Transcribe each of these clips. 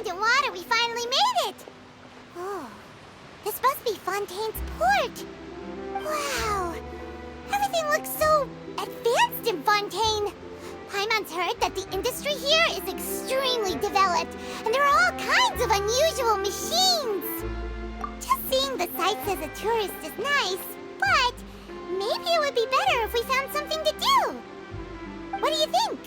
land and water, we finally made it! Oh, this must be Fontaine's port. Wow, everything looks so advanced in Fontaine. Paimon's heard that the industry here is extremely developed, and there are all kinds of unusual machines. Just seeing the sights as a tourist is nice, but maybe it would be better if we found something to do. What do you think?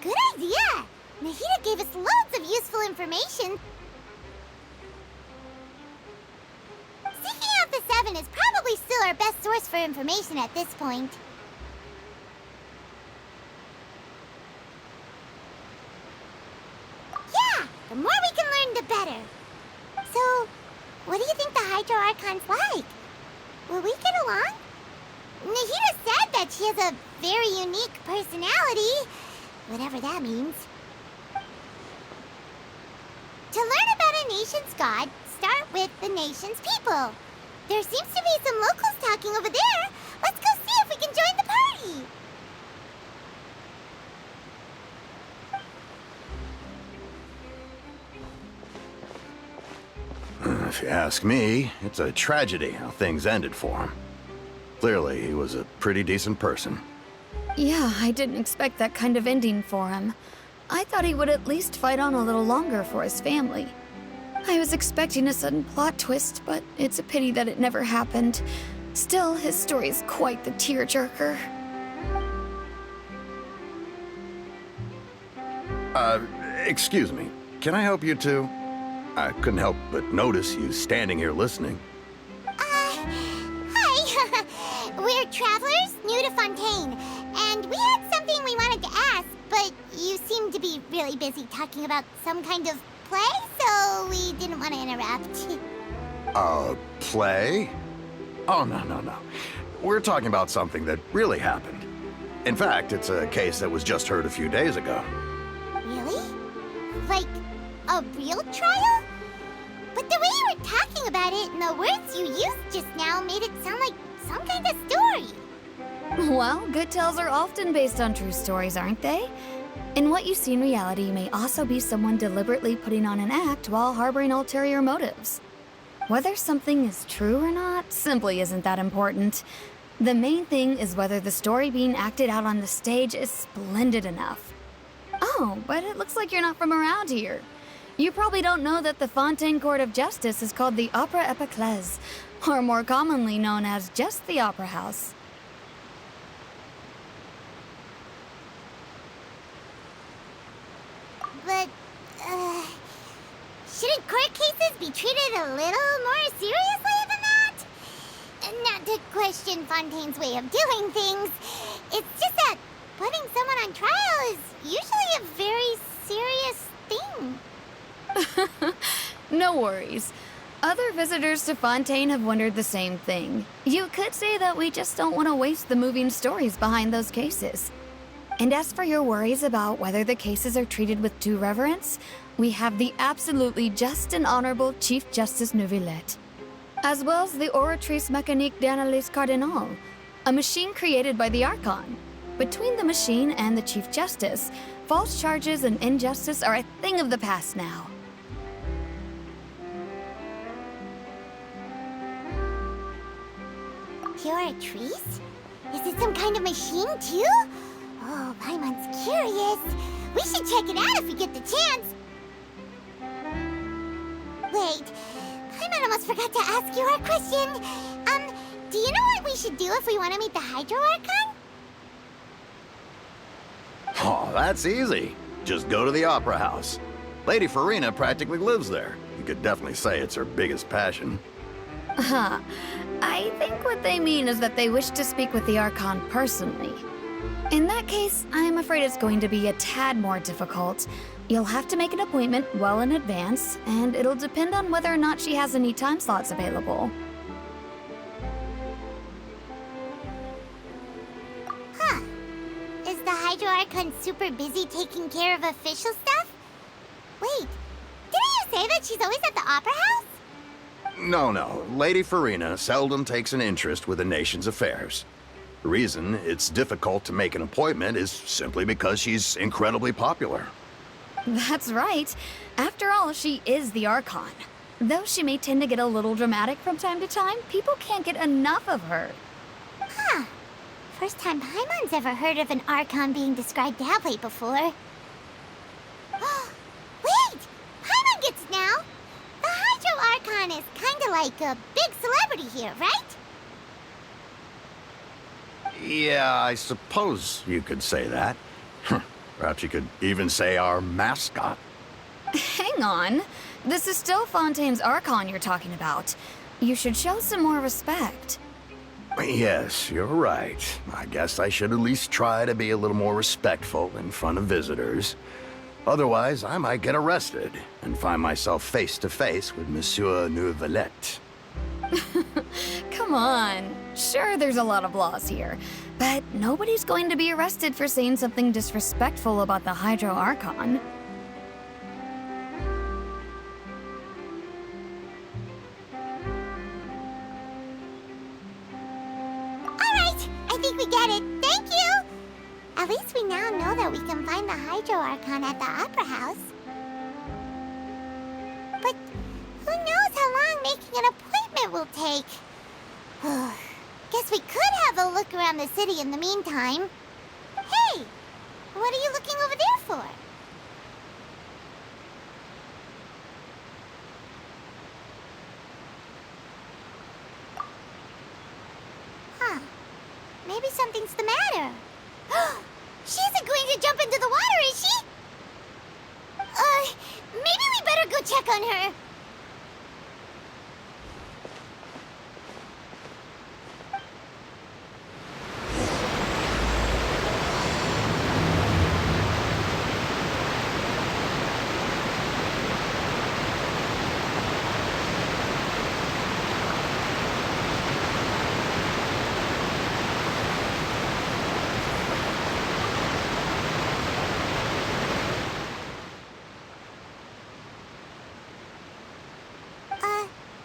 Good idea! Nahida gave us loads of useful information. Seeking out the Seven is probably still our best source for information at this point. Yeah! The more we can learn, the better. So, what do you think the Hydro Archon's like? Will we get along? Nahida said that she has a very unique personality. Whatever that means. To learn about a nation's god, start with the nation's people. There seems to be some locals talking over there. Let's go see if we can join the party. If you ask me, it's a tragedy how things ended for him. Clearly, he was a pretty decent person. Yeah, I didn't expect that kind of ending for him. I thought he would at least fight on a little longer for his family. I was expecting a sudden plot twist, but it's a pity that it never happened. Still, his story is quite the tearjerker. Excuse me. Can I help you two? I couldn't help but notice you standing here listening. Hi. We're travelers new to Fontaine, and we had something we wanted to ask, but you seem to be really busy talking about some kind of play, so we didn't want to interrupt. Play? Oh, no. We're talking about something that really happened. In fact, it's a case that was just heard a few days ago. Really? Like, a real trial? But the way you were talking about it and the words you used just now made it sound like some kind of story. Well, good tales are often based on true stories, aren't they? And what you see in reality may also be someone deliberately putting on an act while harboring ulterior motives. Whether something is true or not simply isn't that important. The main thing is whether the story being acted out on the stage is splendid enough. Oh, but it looks like you're not from around here. You probably don't know that the Fontaine Court of Justice is called the Opera Epiclese, or more commonly known as just the Opera House. But, shouldn't court cases be treated a little more seriously than that? Not to question Fontaine's way of doing things. It's just that putting someone on trial is usually a very serious thing. No worries. Other visitors to Fontaine have wondered the same thing. You could say that we just don't want to waste the moving stories behind those cases. And as for your worries about whether the cases are treated with due reverence, we have the absolutely just and honorable Chief Justice Neuvillette, as well as the Oratrice Mécanique d'Analyse Cardinal, a machine created by the Archon. Between the machine and the Chief Justice, false charges and injustice are a thing of the past now. Oratrice? Is it some kind of machine, too? Oh, Paimon's curious. We should check it out if we get the chance. Wait, Paimon almost forgot to ask you our question. Do you know what we should do if we want to meet the Hydro Archon? Oh, that's easy. Just go to the Opera House. Lady Farina practically lives there. You could definitely say it's her biggest passion. Huh. I think what they mean is that they wish to speak with the Archon personally. In that case, I'm afraid it's going to be a tad more difficult. You'll have to make an appointment well in advance, and it'll depend on whether or not she has any time slots available. Huh. Is the Hydro Archon super busy taking care of official stuff? Wait, did I say that she's always at the Opera House? No. Lady Farina seldom takes an interest with the nation's affairs. The reason it's difficult to make an appointment is simply because she's incredibly popular. That's right. After all, she is the Archon. Though she may tend to get a little dramatic from time to time, people can't get enough of her. Huh. First time Paimon's ever heard of an Archon being described that way before. Wait! Paimon gets it now! The Hydro Archon is kinda like a big celebrity here, right? Yeah, I suppose you could say that. Perhaps you could even say our mascot. Hang on. This is still Fontaine's Archon you're talking about. You should show some more respect. Yes, you're right. I guess I should at least try to be a little more respectful in front of visitors. Otherwise, I might get arrested and find myself face to face with Monsieur Neuvillette. Come on. Sure, there's a lot of laws here, but nobody's going to be arrested for saying something disrespectful about the Hydro Archon. Alright, I think we get it. Thank you! At least we now know that we can find the Hydro Archon at the Opera House. But who knows how long making an appointment will take? Guess we could have a look around the city in the meantime. Hey! What are you looking over there for? Huh. Maybe something's the matter. She isn't going to jump into the water, is she? Maybe we better go check on her.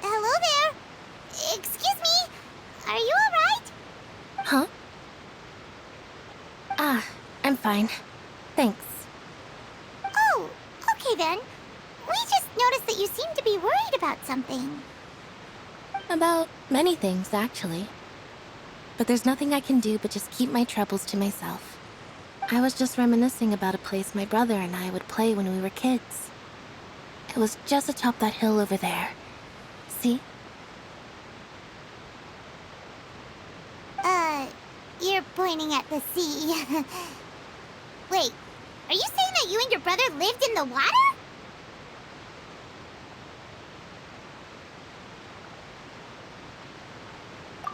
Hello there. Excuse me. Are you alright? Huh? I'm fine. Thanks. Oh, okay then. We just noticed that you seem to be worried about something. About many things, actually. But there's nothing I can do but just keep my troubles to myself. I was just reminiscing about a place my brother and I would play when we were kids. It was just atop that hill over there. See? You're pointing at the sea. Wait, are you saying that you and your brother lived in the water?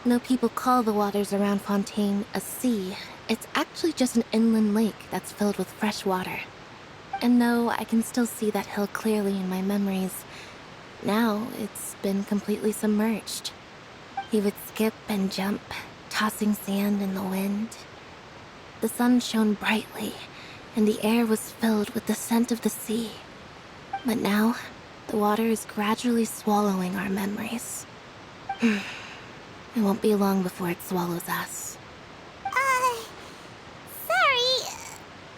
No people call the waters around Fontaine a sea. It's actually just an inland lake that's filled with fresh water. And though I can still see that hill clearly in my memories, now it's been completely submerged. He would skip and jump, tossing sand in the wind. The sun shone brightly, and the air was filled with the scent of the sea. But now, the water is gradually swallowing our memories. It won't be long before it swallows us. Sorry.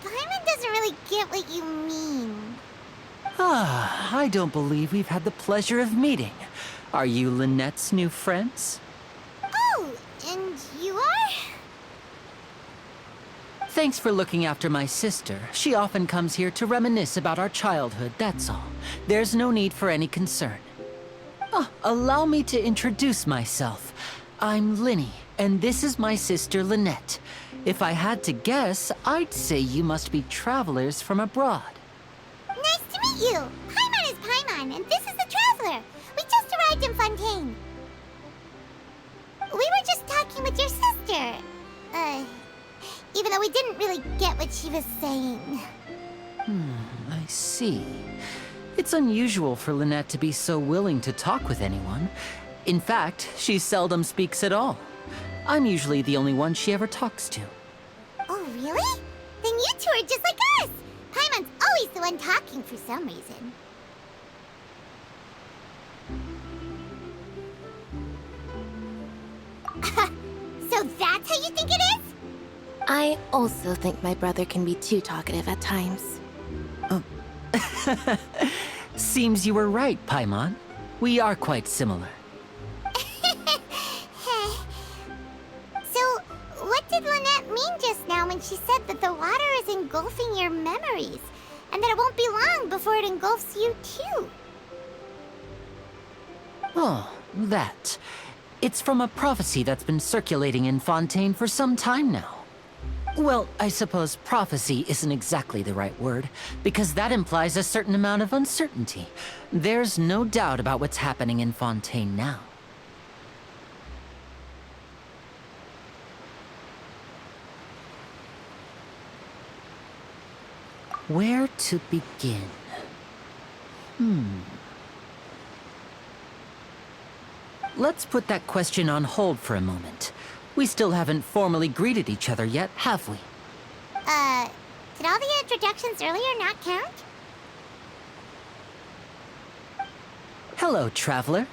Paimon doesn't really get what you mean. I don't believe we've had the pleasure of meeting. Are you Lynette's new friends? Oh, and you are? Thanks for looking after my sister. She often comes here to reminisce about our childhood, that's all. There's no need for any concern. Allow me to introduce myself. I'm Linny, and this is my sister Lynette. If I had to guess, I'd say you must be travelers from abroad. Nice to meet you. Paimon is Paimon, and this is the Traveler. We just arrived in Fontaine. We were just talking with your sister. Even though we didn't really get what she was saying. I see. It's unusual for Lynette to be so willing to talk with anyone. In fact, she seldom speaks at all. I'm usually the only one she ever talks to. Oh, really? Then you two are just like us. Paimon's always the one talking for some reason. So that's how you think it is? I also think my brother can be too talkative at times. Seems you were right, Paimon. We are quite similar. So, what did Lynette mean just now when she said that the water is engulfing your memories? And that it won't be long before it engulfs you too? Oh, that. It's from a prophecy that's been circulating in Fontaine for some time now. Well, I suppose prophecy isn't exactly the right word, because that implies a certain amount of uncertainty. There's no doubt about what's happening in Fontaine now. Where to begin? Let's put that question on hold for a moment. We still haven't formally greeted each other yet, have we? Did all the introductions earlier not count? Hello, traveler.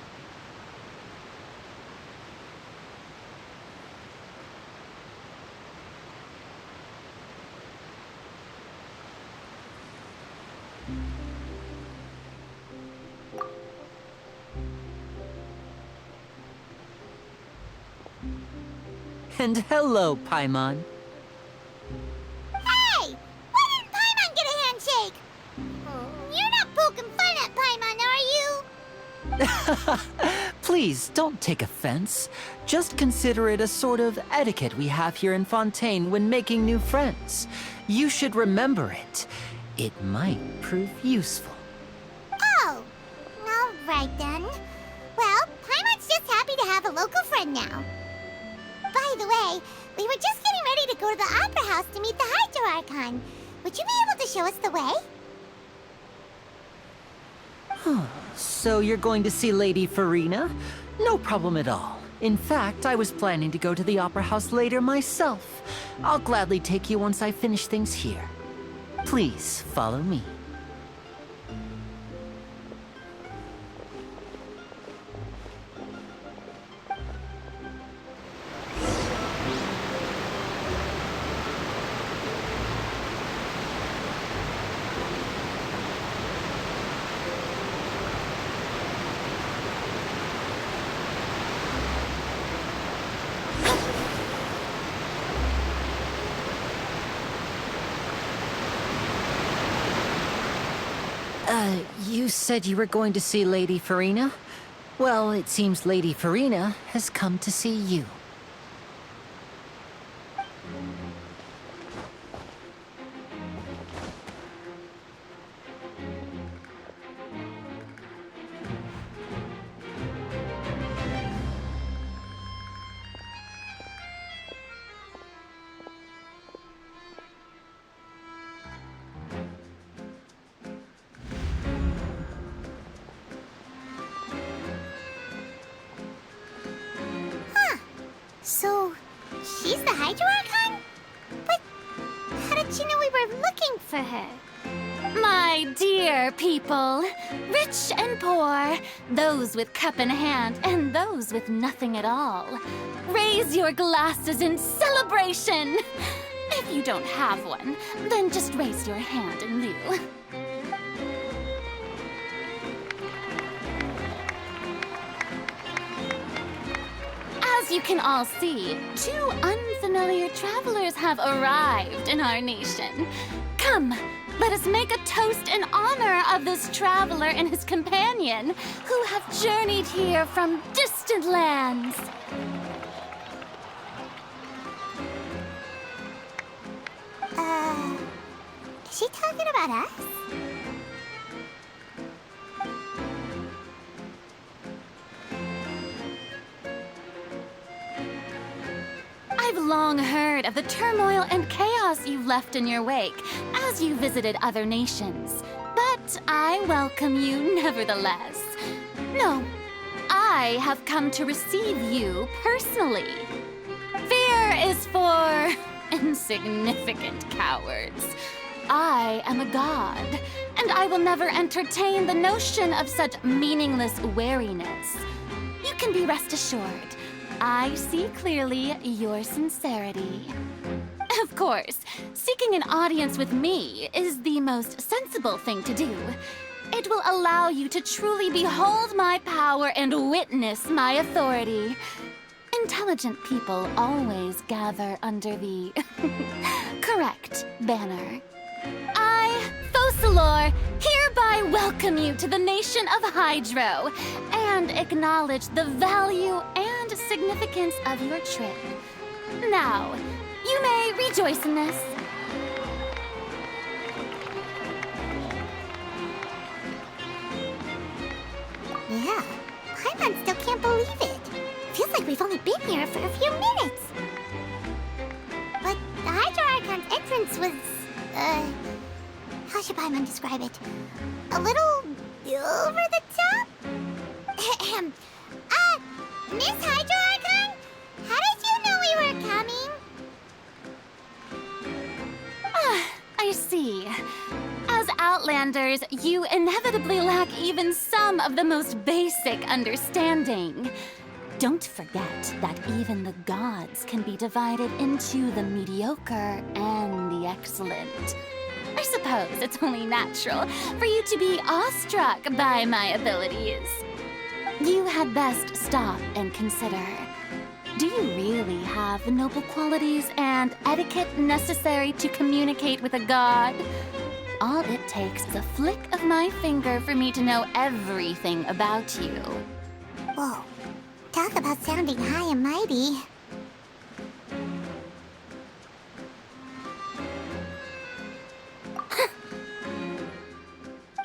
And hello, Paimon. Hey! Why didn't Paimon get a handshake? You're not poking fun at Paimon, are you? Please, don't take offense. Just consider it a sort of etiquette we have here in Fontaine when making new friends. You should remember it. It might prove useful. Oh, all right then. Well, Paimon's just happy to have a local friend now. By the way, we were just getting ready to go to the Opera House to meet the Hydro Archon. Would you be able to show us the way? So you're going to see Lady Farina? No problem at all. In fact, I was planning to go to the Opera House later myself. I'll gladly take you once I finish things here. Please, follow me. You said you were going to see Lady Farina? Well, it seems Lady Farina has come to see you. So, she's the Hydro Archon? But how did she know we were looking for her? My dear people, rich and poor, those with cup in hand and those with nothing at all, raise your glasses in celebration! If you don't have one, then just raise your hand in lieu. As you can all see, two unfamiliar travelers have arrived in our nation. Come, let us make a toast in honor of this traveler and his companion who have journeyed here from distant lands. Is she talking about us? I've long heard of the turmoil and chaos you've left in your wake as you visited other nations. But I welcome you nevertheless. No, I have come to receive you personally. Fear is for insignificant cowards. I am a god, and I will never entertain the notion of such meaningless wariness. You can be rest assured, I see clearly your sincerity. Of course, seeking an audience with me is the most sensible thing to do. It will allow you to truly behold my power and witness my authority. Intelligent people always gather under the correct banner. I, Focalor, hereby welcome you to the nation of Hydro and acknowledge the value and significance of your trip. Now, you may rejoice in this. Yeah, Paimon still can't believe it. Feels like we've only been here for a few minutes. But the Hydro Archon's entrance was, how should Paimon describe it? A little over the top? Ahem. Miss Hydro Archon? How did you know we were coming? I see. As Outlanders, you inevitably lack even some of the most basic understanding. Don't forget that even the gods can be divided into the mediocre and the excellent. I suppose it's only natural for you to be awestruck by my abilities. You had best stop and consider. Do you really have the noble qualities and etiquette necessary to communicate with a god? All it takes is a flick of my finger for me to know everything about you. Whoa, talk about sounding high and mighty.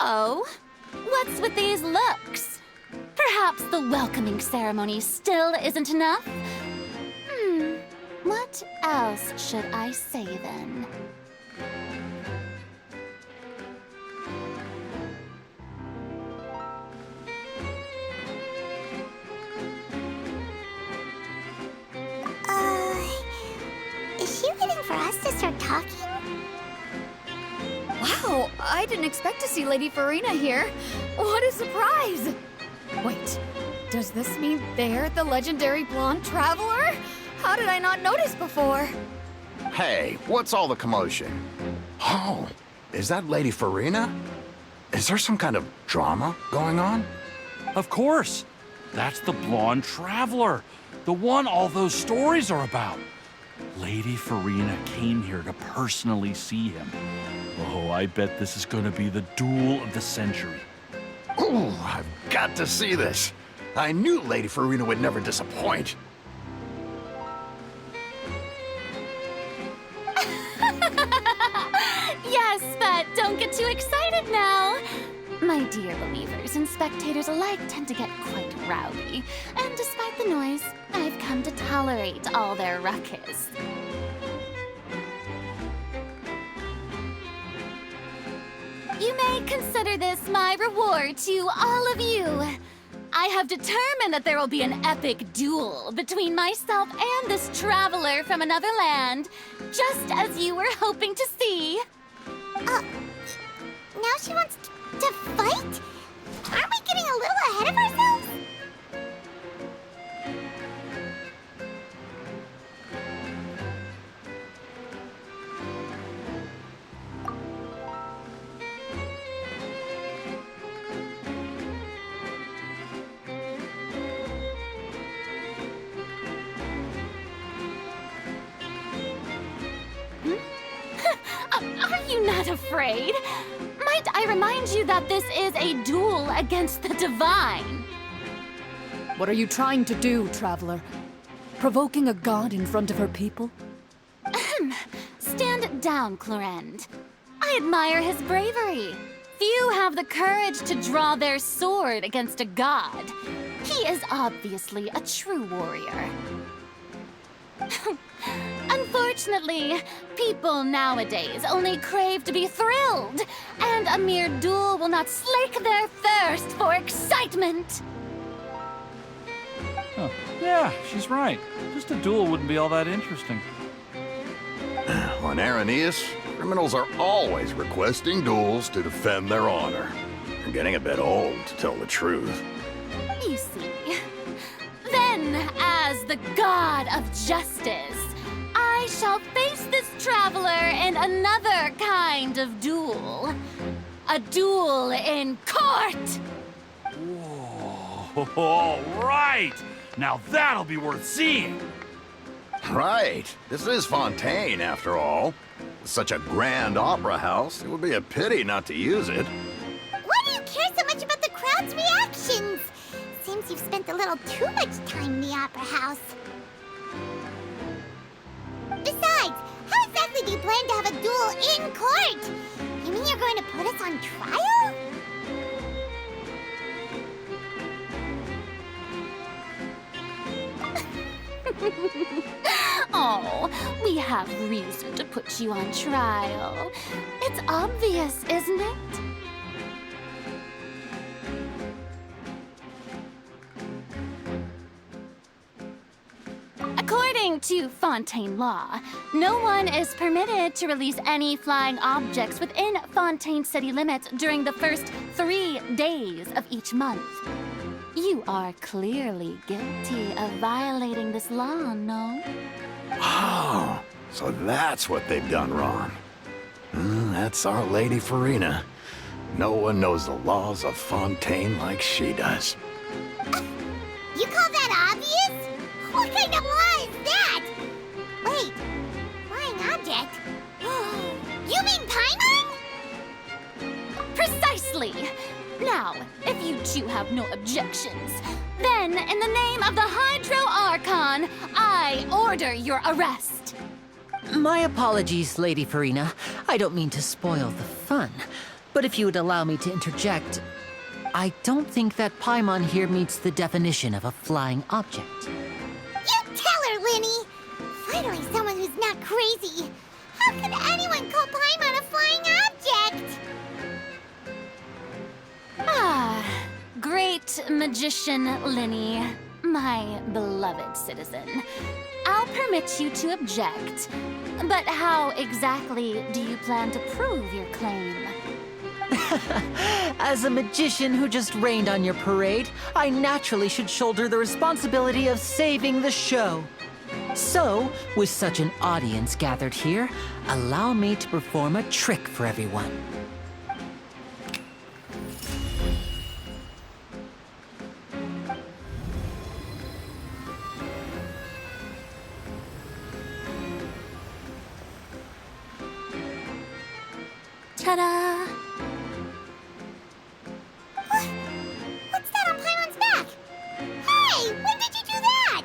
Oh? What's with these looks? Perhaps the welcoming ceremony still isn't enough? What else should I say then? Is she waiting for us to start talking? Wow, I didn't expect to see Lady Farina here. What a surprise! Wait, does this mean they're the legendary blonde traveler? How did I not notice before? Hey, what's all the commotion? Oh, is that Lady Farina? Is there some kind of drama going on? Of course. That's the blonde traveler. The one all those stories are about. Lady Farina came here to personally see him. Oh, I bet this is gonna be the duel of the century. Ooh, I've got to see this. I knew Lady Farina would never disappoint. Yes, but don't get too excited now. My dear believers and spectators alike tend to get quite rowdy, and despite the noise, I've come to tolerate all their ruckus. You may consider this my reward to all of you. I have determined that there will be an epic duel between myself and this traveler from another land, just as you were hoping to see. Now she wants to fight? Aren't we getting a little ahead of ourselves? Are you not afraid? Might I remind you that this is a duel against the divine? What are you trying to do, traveler? Provoking a god in front of her people? Stand down, Clorend. I admire his bravery. Few have the courage to draw their sword against a god. He is obviously a true warrior. Unfortunately, people nowadays only crave to be thrilled, and a mere duel will not slake their thirst for excitement. Huh. Yeah, she's right. Just a duel wouldn't be all that interesting. On Araneus, criminals are always requesting duels to defend their honor. They're getting a bit old, to tell the truth. You see. Then, as the god of justice, I shall face this traveler in another kind of duel. A duel in court! Whoa, all right! Now that'll be worth seeing! Right. This is Fontaine, after all. With such a grand opera house, it would be a pity not to use it. Why do you care so much about the crowd's reactions? Seems you've spent a little too much time in the opera house. Besides, how exactly do you plan to have a duel in court? You mean you're going to put us on trial? Oh, we have reason to put you on trial. It's obvious, isn't it? According to Fontaine law, no one is permitted to release any flying objects within Fontaine city limits during the first 3 days of each month. You are clearly guilty of violating this law, no? Oh, so that's what they've done wrong. That's our Lady Farina. No one knows the laws of Fontaine like she does. You call that obvious? What kind of law is that? Wait, flying object? You mean Paimon? Precisely! Now, if you two have no objections, then in the name of the Hydro Archon, I order your arrest. My apologies, Lady Farina. I don't mean to spoil the fun. But if you would allow me to interject, I don't think that Paimon here meets the definition of a flying object. You tell her, Linny! Finally someone who's not crazy. How could anyone call Paimon a flying object? Ah, great magician Linny, my beloved citizen. I'll permit you to object, but how exactly do you plan to prove your claim? As a magician who just rained on your parade, I naturally should shoulder the responsibility of saving the show. So, with such an audience gathered here, allow me to perform a trick for everyone. Ta-da! What's that on Paimon's back? Hey, when did you do that?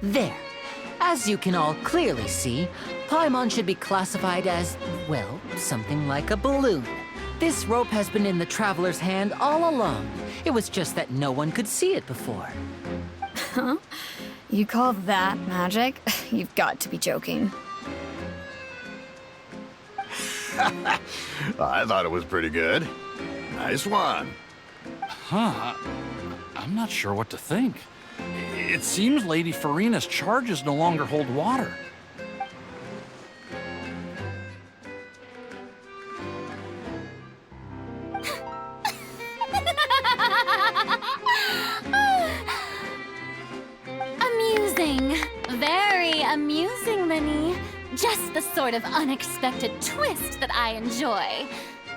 There. As you can all clearly see, Paimon should be classified as, well, something like a balloon. This rope has been in the traveler's hand all along. It was just that no one could see it before. Huh? You call that magic? You've got to be joking. I thought it was pretty good. Nice one. Huh? I'm not sure what to think. It seems Lady Farina's charges no longer hold water. Amusing. Very amusing, Linny. Just the sort of unexpected twist that I enjoy.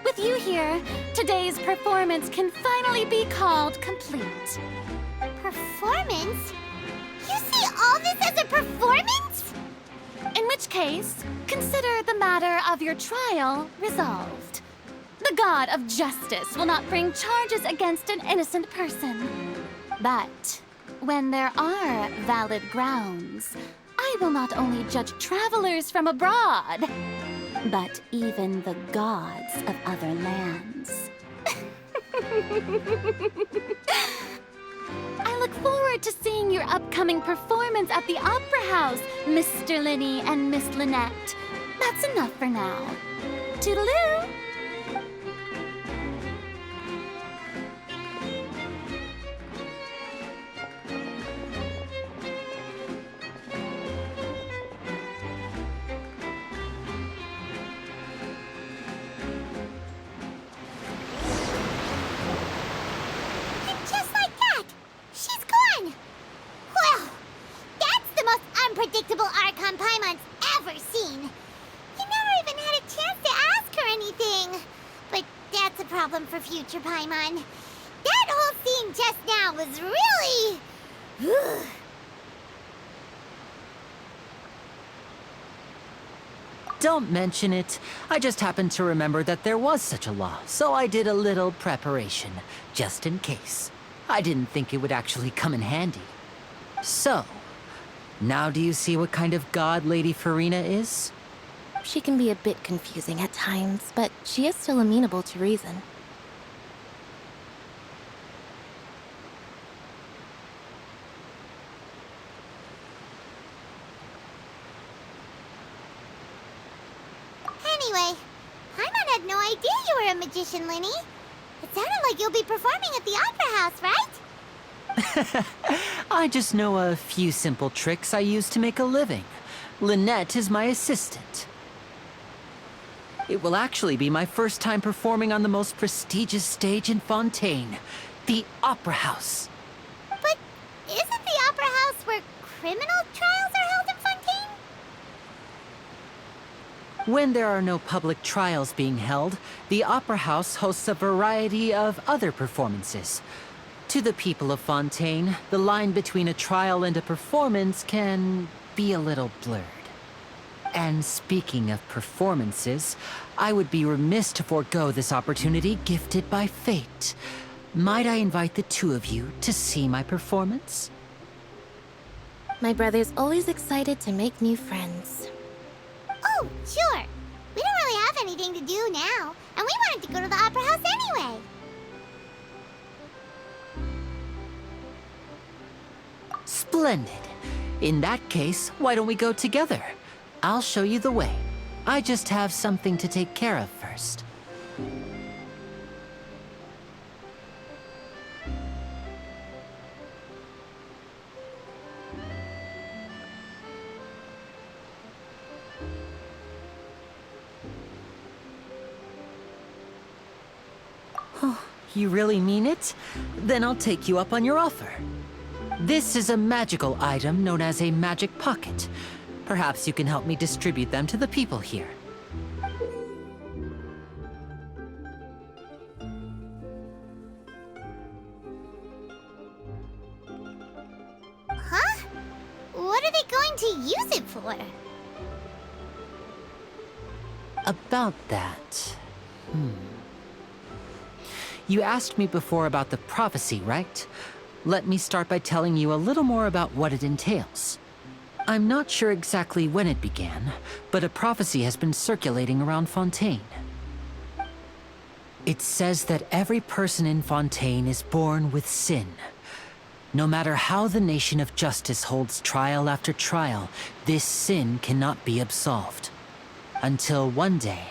With you here, today's performance can finally be called complete. Performance? You see all this as a performance? In which case, consider the matter of your trial resolved. The god of justice will not bring charges against an innocent person. But when there are valid grounds, I will not only judge travelers from abroad, but even the gods of other lands. I look forward to seeing your upcoming performance at the Opera House, Mr. Linny and Miss Lynette. That's enough for now. Toodaloo! future, Paimon. That whole scene just now was really... Don't mention it. I just happened to remember that there was such a law, so I did a little preparation, just in case. I didn't think it would actually come in handy. So, now do you see what kind of god Lady Farina is? She can be a bit confusing at times, but she is still amenable to reason. Anyway, Paimon had no idea you were a magician, Linny. It sounded like you'll be performing at the Opera House, right? I just know a few simple tricks I use to make a living. Lynette is my assistant. It will actually be my first time performing on the most prestigious stage in Fontaine, the Opera House. But isn't the Opera House where criminal trials are held in Fontaine? When there are no public trials being held, the Opera House hosts a variety of other performances. To the people of Fontaine, the line between a trial and a performance can be a little blurred. And speaking of performances, I would be remiss to forego this opportunity gifted by fate. Might I invite the two of you to see my performance? My brother's always excited to make new friends. Oh, sure. We don't really have anything to do now, and we wanted to go to the Opera House anyway. Splendid. In that case, why don't we go together? I'll show you the way. I just have something to take care of first. Oh, you really mean it? Then I'll take you up on your offer. This is a magical item known as a magic pocket. Perhaps you can help me distribute them to the people here. Huh? What are they going to use it for? About that... You asked me before about the prophecy, right? Let me start by telling you a little more about what it entails. I'm not sure exactly when it began, but a prophecy has been circulating around Fontaine. It says that every person in Fontaine is born with sin. No matter how the nation of justice holds trial after trial, this sin cannot be absolved. Until one day,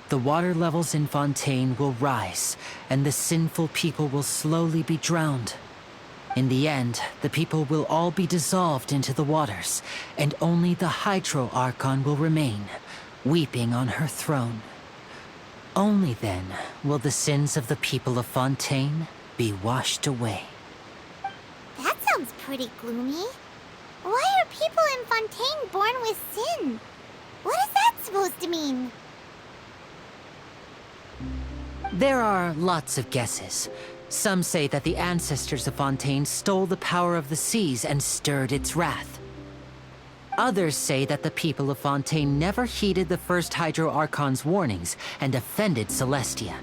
the water levels in Fontaine will rise, and the sinful people will slowly be drowned. In the end, the people will all be dissolved into the waters, and only the Hydro Archon will remain, weeping on her throne. Only then will the sins of the people of Fontaine be washed away. That sounds pretty gloomy. Why are people in Fontaine born with sin? What is that supposed to mean? There are lots of guesses. Some say that the ancestors of Fontaine stole the power of the seas and stirred its wrath. Others say that the people of Fontaine never heeded the first Hydro Archon's warnings and offended Celestia.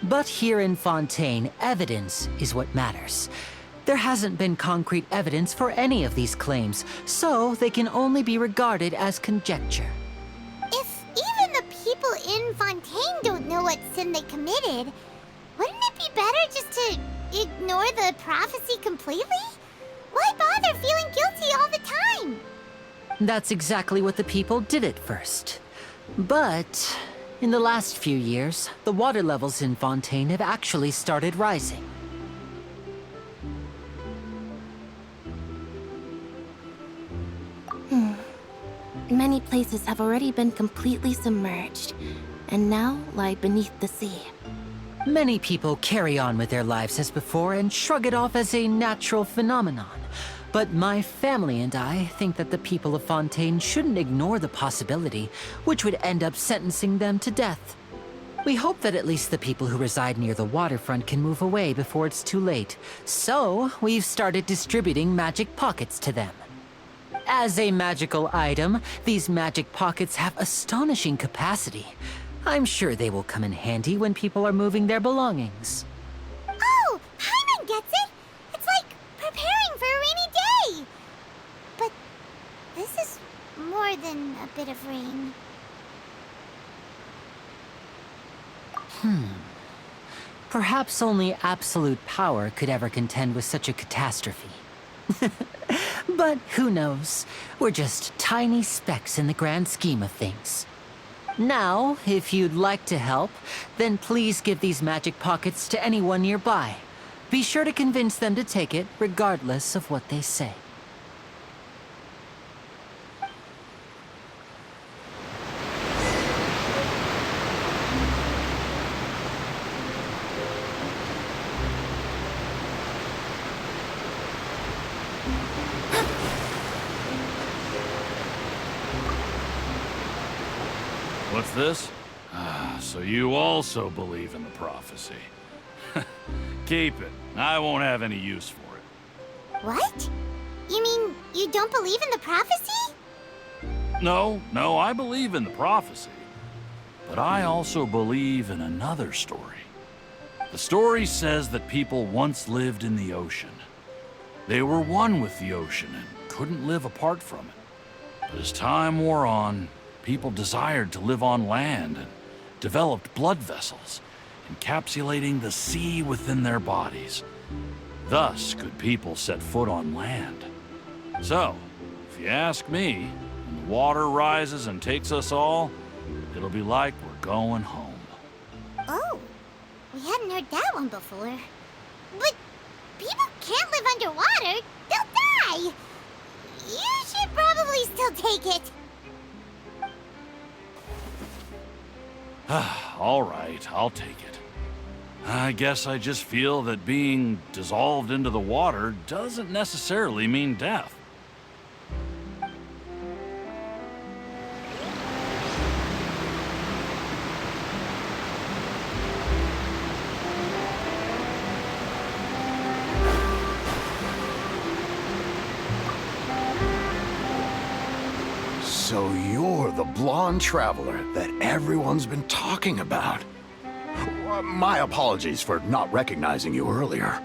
But here in Fontaine, evidence is what matters. There hasn't been concrete evidence for any of these claims, so they can only be regarded as conjecture. If even the people in Fontaine don't know what sin they committed, wouldn't it be better just to ignore the prophecy completely? Why bother feeling guilty all the time? That's exactly what the people did at first. But in the last few years, the water levels in Fontaine have actually started rising. Many places have already been completely submerged, and now lie beneath the sea. Many people carry on with their lives as before and shrug it off as a natural phenomenon. But my family and I think that the people of Fontaine shouldn't ignore the possibility, which would end up sentencing them to death. We hope that at least the people who reside near the waterfront can move away before it's too late. So, we've started distributing magic pockets to them. As a magical item, these magic pockets have astonishing capacity. I'm sure they will come in handy when people are moving their belongings. Oh, Paimon gets it! It's like preparing for a rainy day! But this is more than a bit of rain. Perhaps only absolute power could ever contend with such a catastrophe. But who knows? We're just tiny specks in the grand scheme of things. Now, if you'd like to help, then please give these magic pockets to anyone nearby. Be sure to convince them to take it, regardless of what they say. What's this? So you also believe in the prophecy. Keep it. I won't have any use for it. What? You mean you don't believe in the prophecy? No, I believe in the prophecy. But I also believe in another story. The story says that people once lived in the ocean. They were one with the ocean and couldn't live apart from it. But as time wore on, people desired to live on land and developed blood vessels, encapsulating the sea within their bodies. Thus could people set foot on land. So, if you ask me, when the water rises and takes us all, it'll be like we're going home. Oh, we hadn't heard that one before. But people can't live underwater. They'll die. You should probably still take it. All right, I'll take it. I guess I just feel that being dissolved into the water doesn't necessarily mean death. So you're the blonde traveler that everyone's been talking about. My apologies for not recognizing you earlier.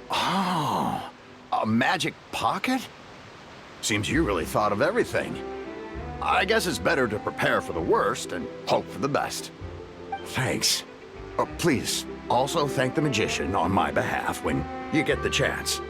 Oh, a magic pocket? Seems you really thought of everything. I guess it's better to prepare for the worst and hope for the best. Thanks. Please, also thank the magician on my behalf when you get the chance.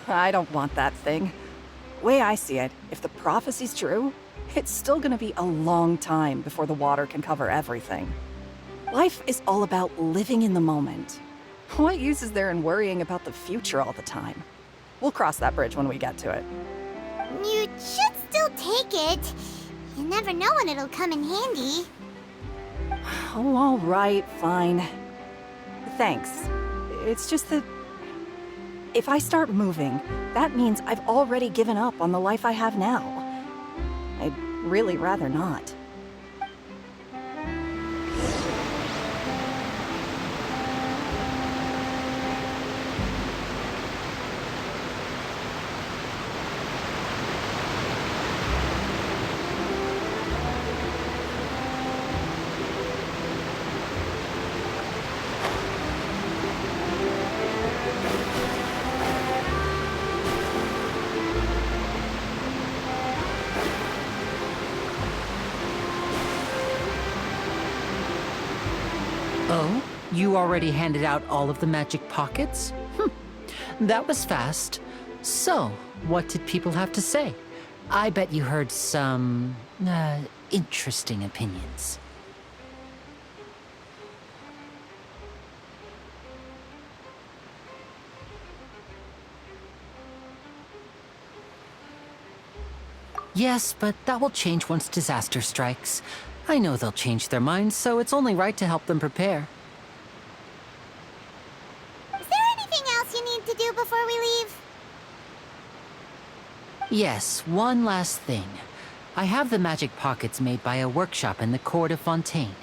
I don't want that thing. Way I see it, if the prophecy's true, it's still gonna be a long time before the water can cover everything. Life is all about living in the moment. What use is there in worrying about the future all the time? We'll cross that bridge when we get to it. You should still take it. You never know when it'll come in handy. Oh, all right, fine. Thanks. It's just that if I start moving, that means I've already given up on the life I have now. I'd really rather not. Oh, you already handed out all of the magic pockets? That was fast. So, what did people have to say? I bet you heard some, interesting opinions. Yes, but that will change once disaster strikes. I know they'll change their minds, so it's only right to help them prepare. Is there anything else you need to do before we leave? Yes, one last thing. I have the magic pockets made by a workshop in the court of Fontaine.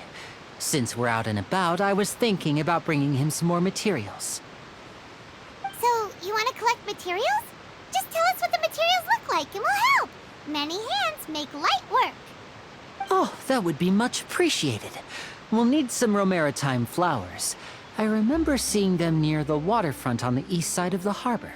Since we're out and about, I was thinking about bringing him some more materials. So, you want to collect materials? Just tell us what the materials look like and we'll help. Many hands make light work. Oh, that would be much appreciated. We'll need some Romaritime flowers. I remember seeing them near the waterfront on the east side of the harbor.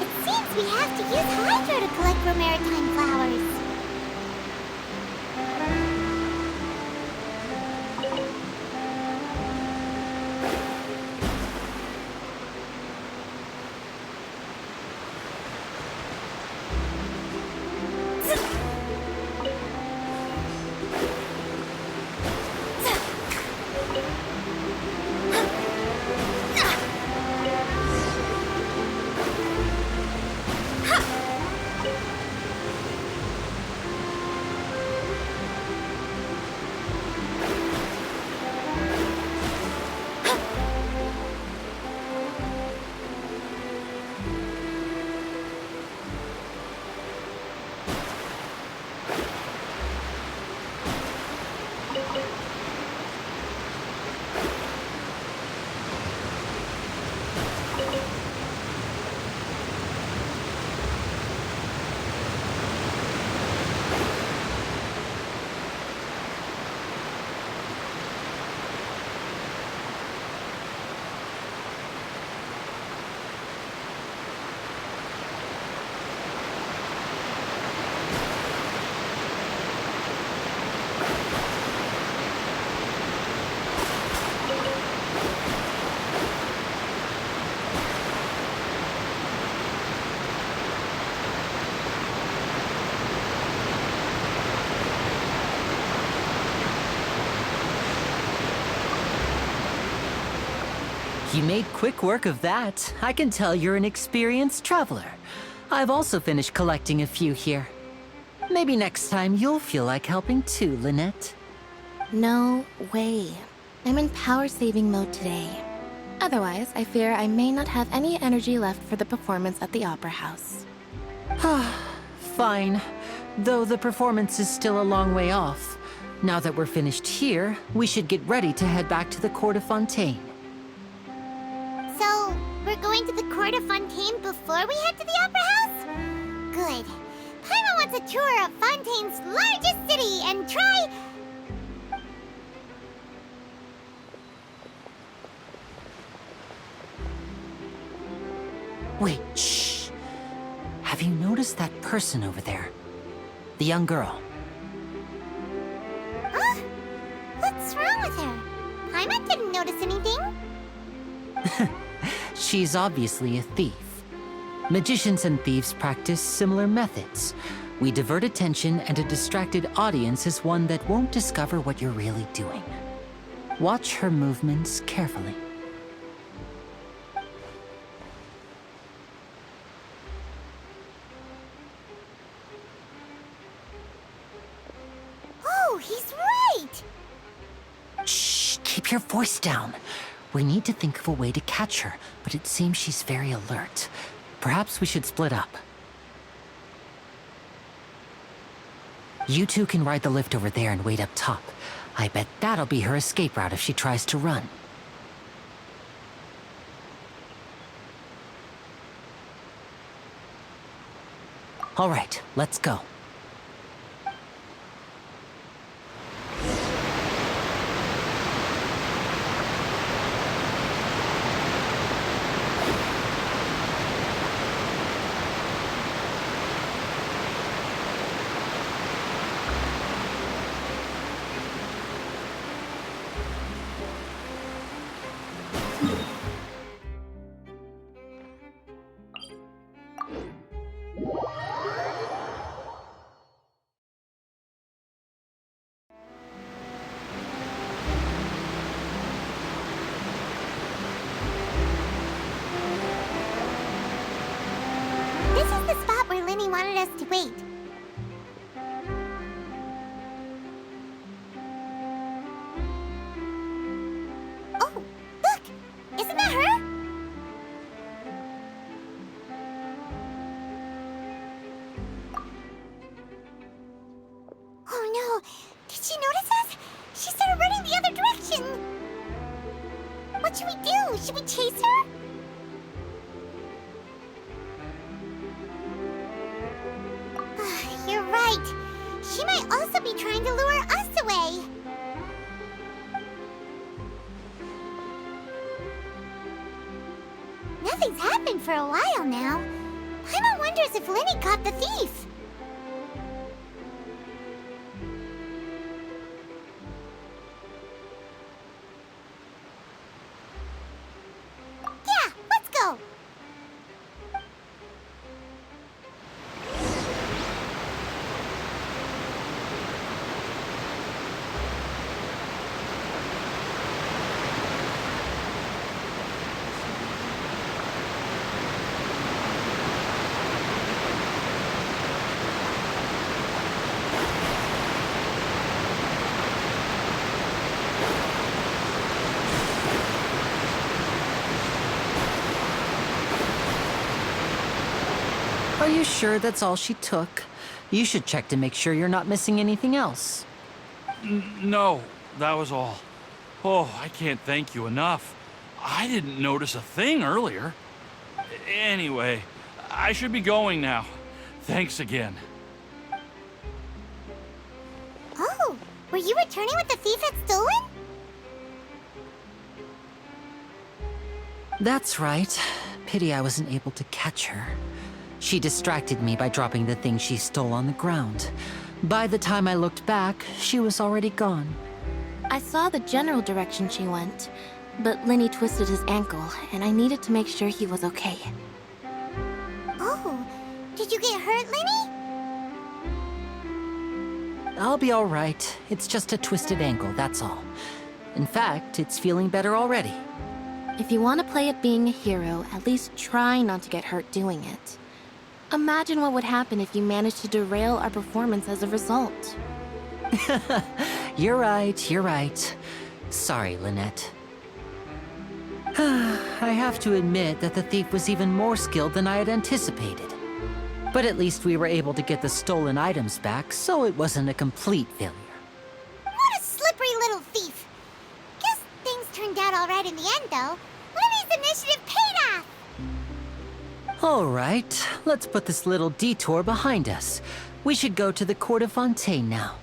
It seems we have to use Hydro to collect Romaritime flowers. You made quick work of that. I can tell you're an experienced traveler. I've also finished collecting a few here. Maybe next time you'll feel like helping too, Lynette. No way. I'm in power-saving mode today. Otherwise, I fear I may not have any energy left for the performance at the Opera House. Fine. Though the performance is still a long way off. Now that we're finished here, we should get ready to head back to the Court of Fontaine. So, we're going to the Court of Fontaine before we head to the Opera House? Good. Paimon wants a tour of Fontaine's largest city and try... Wait, shh. Have you noticed that person over there? The young girl. Huh? What's wrong with her? Paimon didn't notice anything. She's obviously a thief. Magicians and thieves practice similar methods. We divert attention, and a distracted audience is one that won't discover what you're really doing. Watch her movements carefully. Oh, he's right! Shh, keep your voice down. We need to think of a way to catch her, but it seems she's very alert. Perhaps we should split up. You two can ride the lift over there and wait up top. I bet that'll be her escape route if she tries to run. All right, let's go. This is the spot where Lenny wanted us to wait. Oh, look! Isn't that her? Oh no! Did she notice us? She started running the other direction! What should we do? Should we chase her? You're right. She might also be trying to lure us away. Nothing's happened for a while now. Paimon wonders if Lenny caught the thief. Yeah, let's go. Are you sure that's all she took? You should check to make sure you're not missing anything else. No, that was all. Oh, I can't thank you enough. I didn't notice a thing earlier. Anyway, I should be going now. Thanks again. Oh, were you returning what the thief had stolen? That's right. Pity I wasn't able to catch her. She distracted me by dropping the thing she stole on the ground. By the time I looked back, she was already gone. I saw the general direction she went, but Lenny twisted his ankle, and I needed to make sure he was okay. Oh, did you get hurt, Lenny? I'll be all right. It's just a twisted ankle, that's all. In fact, it's feeling better already. If you want to play at being a hero, at least try not to get hurt doing it. Imagine what would happen if you managed to derail our performance as a result. You're right. Sorry, Lynette. I have to admit that the thief was even more skilled than I had anticipated. But at least we were able to get the stolen items back, so it wasn't a complete failure. What a slippery little thief. Guess things turned out all right in the end, though. Lenny's initiative paid off. All right, let's put this little detour behind us. We should go to the Court of Fontaine now.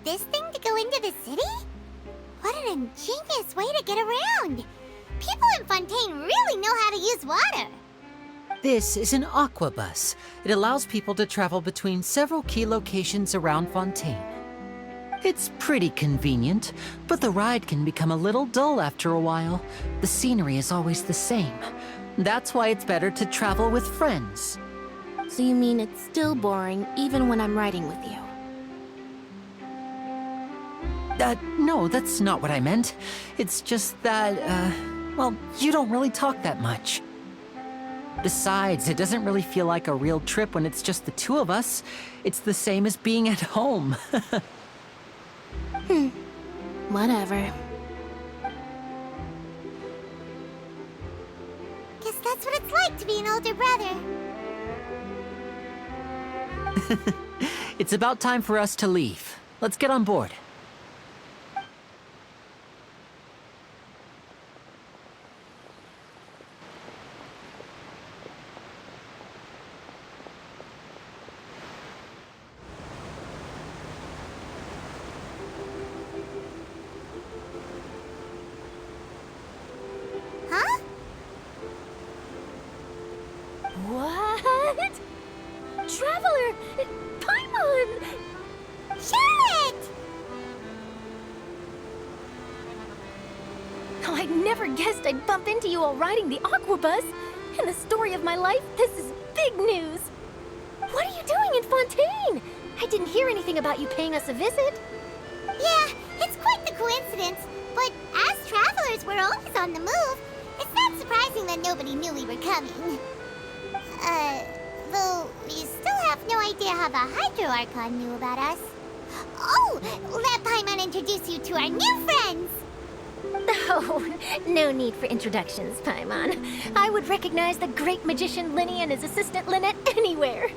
This thing to go into the city? What an ingenious way to get around! People in Fontaine really know how to use water! This is an aquabus. It allows people to travel between several key locations around Fontaine. It's pretty convenient, but the ride can become a little dull after a while. The scenery is always the same. That's why it's better to travel with friends. So you mean it's still boring even when I'm riding with you? No, that's not what I meant. It's just that, Well, you don't really talk that much. Besides, it doesn't really feel like a real trip when it's just the two of us. It's the same as being at home. Whatever. Guess that's what it's like to be an older brother. It's about time for us to leave. Let's get on board. Huh? What? Traveler! Paimon! Charlotte! Oh, I never guessed I'd bump into you while riding the Aquabus. In the story of my life, this is big news. What are you doing in Fontaine? I didn't hear anything about you paying us a visit. Yeah, it's quite the coincidence. But as travelers, we're always on the move. It's not surprising that nobody knew we were coming. Though we still have no idea how the Hydro Archon knew about us. Oh, let Paimon introduce you to our new friends. Oh, no need for introductions, Paimon. I would recognize the great magician Linny and his assistant Lynette anywhere.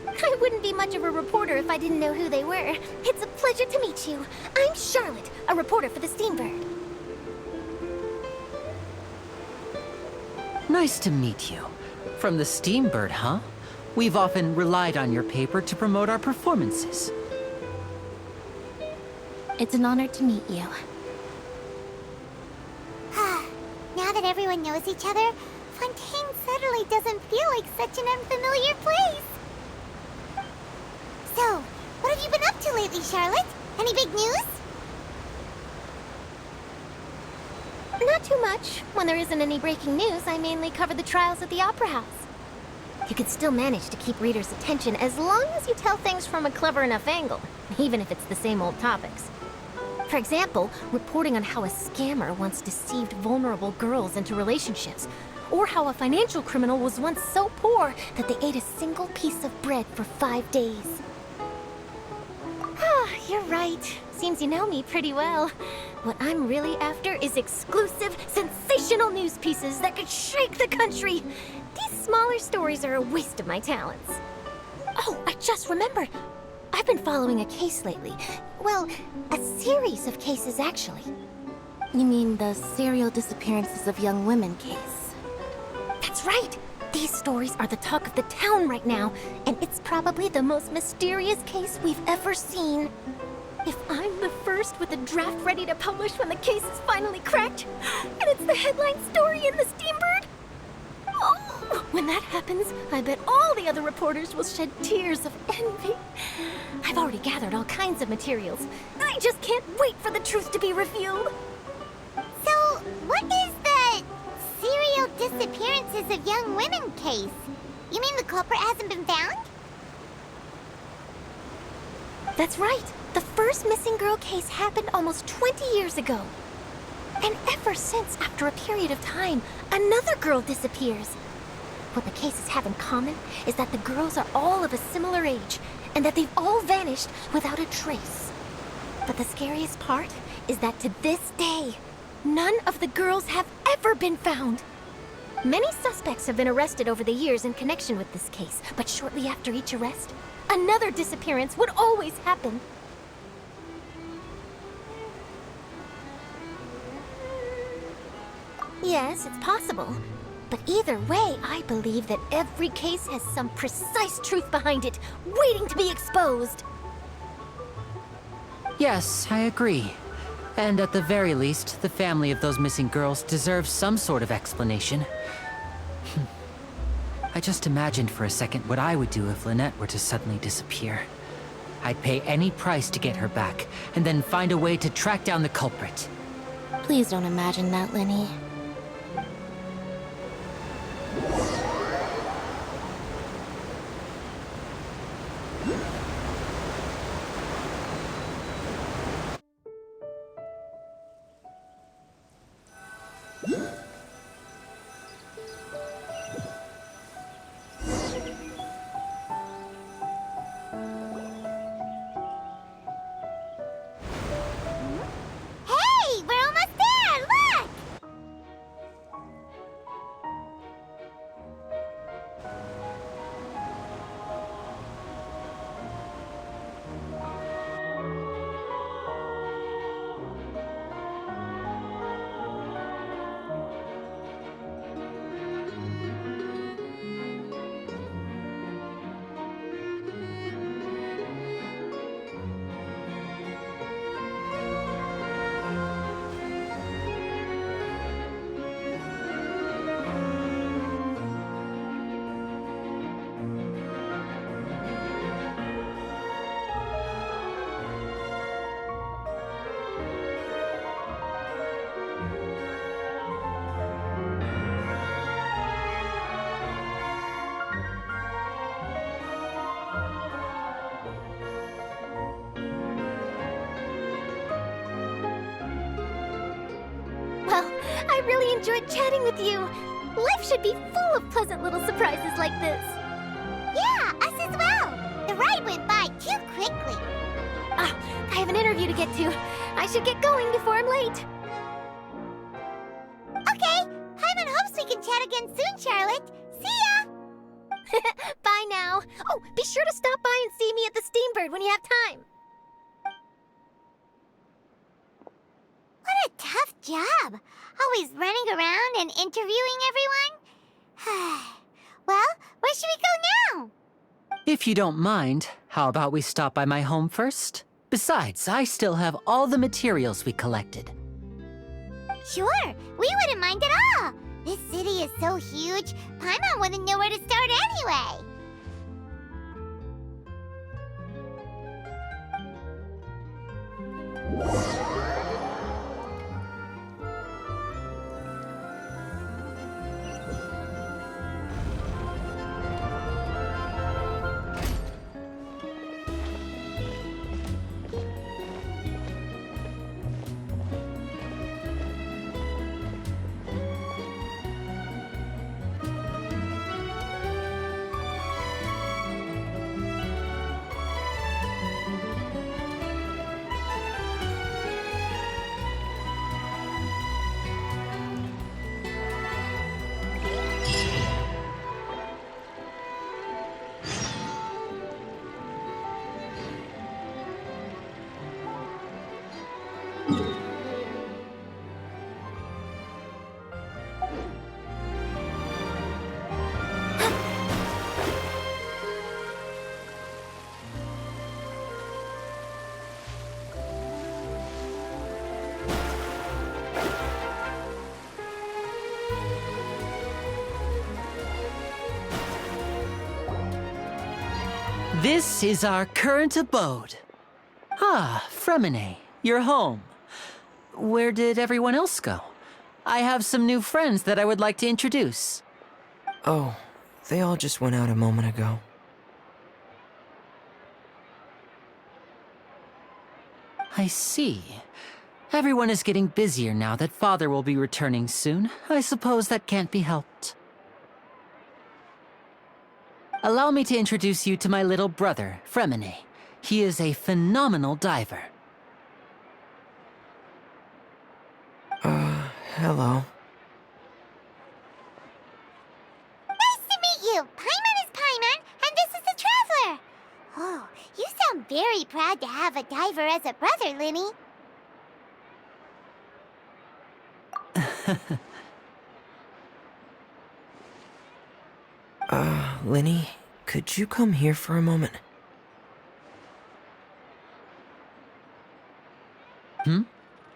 I wouldn't be much of a reporter if I didn't know who they were. It's a pleasure to meet you. I'm Charlotte, a reporter for the Steambird. Nice to meet you. From the Steambird, huh? We've often relied on your paper to promote our performances. It's an honor to meet you. Now that everyone knows each other, Fontaine suddenly doesn't feel like such an unfamiliar place. So, what have you been up to lately, Charlotte? Any big news? Not too much. When there isn't any breaking news, I mainly cover the trials at the Opera House. You can still manage to keep readers' attention as long as you tell things from a clever enough angle, even if it's the same old topics. For example, reporting on how a scammer once deceived vulnerable girls into relationships, or how a financial criminal was once so poor that they ate a single piece of bread for 5 days. Ah, you're right. Seems you know me pretty well. What I'm really after is exclusive, sensational news pieces that could shake the country. These smaller stories are a waste of my talents. Oh, I just remembered. I've been following a case lately. Well, a series of cases, actually. You mean the serial disappearances of young women case? That's right! These stories are the talk of the town right now, and it's probably the most mysterious case we've ever seen. If I'm the first with a draft ready to publish when the case is finally cracked, and it's the headline story in the Steambird, oh, when that happens, I bet all the other reporters will shed tears of envy. I've already gathered all kinds of materials. I just can't wait for the truth to be revealed. So, what is the serial disappearances of young women case? You mean the culprit hasn't been found? That's right. The first missing girl case happened almost 20 years ago. And ever since, after a period of time, another girl disappears. What the cases have in common is that the girls are all of a similar age, and that they've all vanished without a trace. But the scariest part is that to this day, none of the girls have ever been found. Many suspects have been arrested over the years in connection with this case, but shortly after each arrest, another disappearance would always happen. Yes, it's possible. But either way, I believe that every case has some precise truth behind it, waiting to be exposed. Yes, I agree. And at the very least, the family of those missing girls deserves some sort of explanation. I just imagined for a second what I would do if Lynette were to suddenly disappear. I'd pay any price to get her back, and then find a way to track down the culprit. Please don't imagine that, Linny. Yeah. I really enjoyed chatting with you. Life should be full of pleasant little surprises like this. Yeah, us as well. The ride went by too quickly. Ah, I have an interview to get to. I should get going before I'm late. Okay, Paimon hopes we can chat again soon, Charlotte. See ya! Bye now. Oh, be sure to stop by and see me at the Steambird when you have time. What a tough job. Always running around and interviewing everyone. Well, where should we go now? If you don't mind, how about we stop by my home first? Besides, I still have all the materials we collected. Sure, we wouldn't mind at all. This city is so huge, Paimon wouldn't know where to start anyway. This is our current abode. Ah, Fremine, you're home. Where did everyone else go? I have some new friends that I would like to introduce. Oh, they all just went out a moment ago. I see. Everyone is getting busier now that Father will be returning soon. I suppose that can't be helped. Allow me to introduce you to my little brother, Fremine. He is a phenomenal diver. Hello. Nice to meet you. Paimon is Paimon, and this is the Traveler. Oh, you sound very proud to have a diver as a brother, Linny. Linny, could you come here for a moment?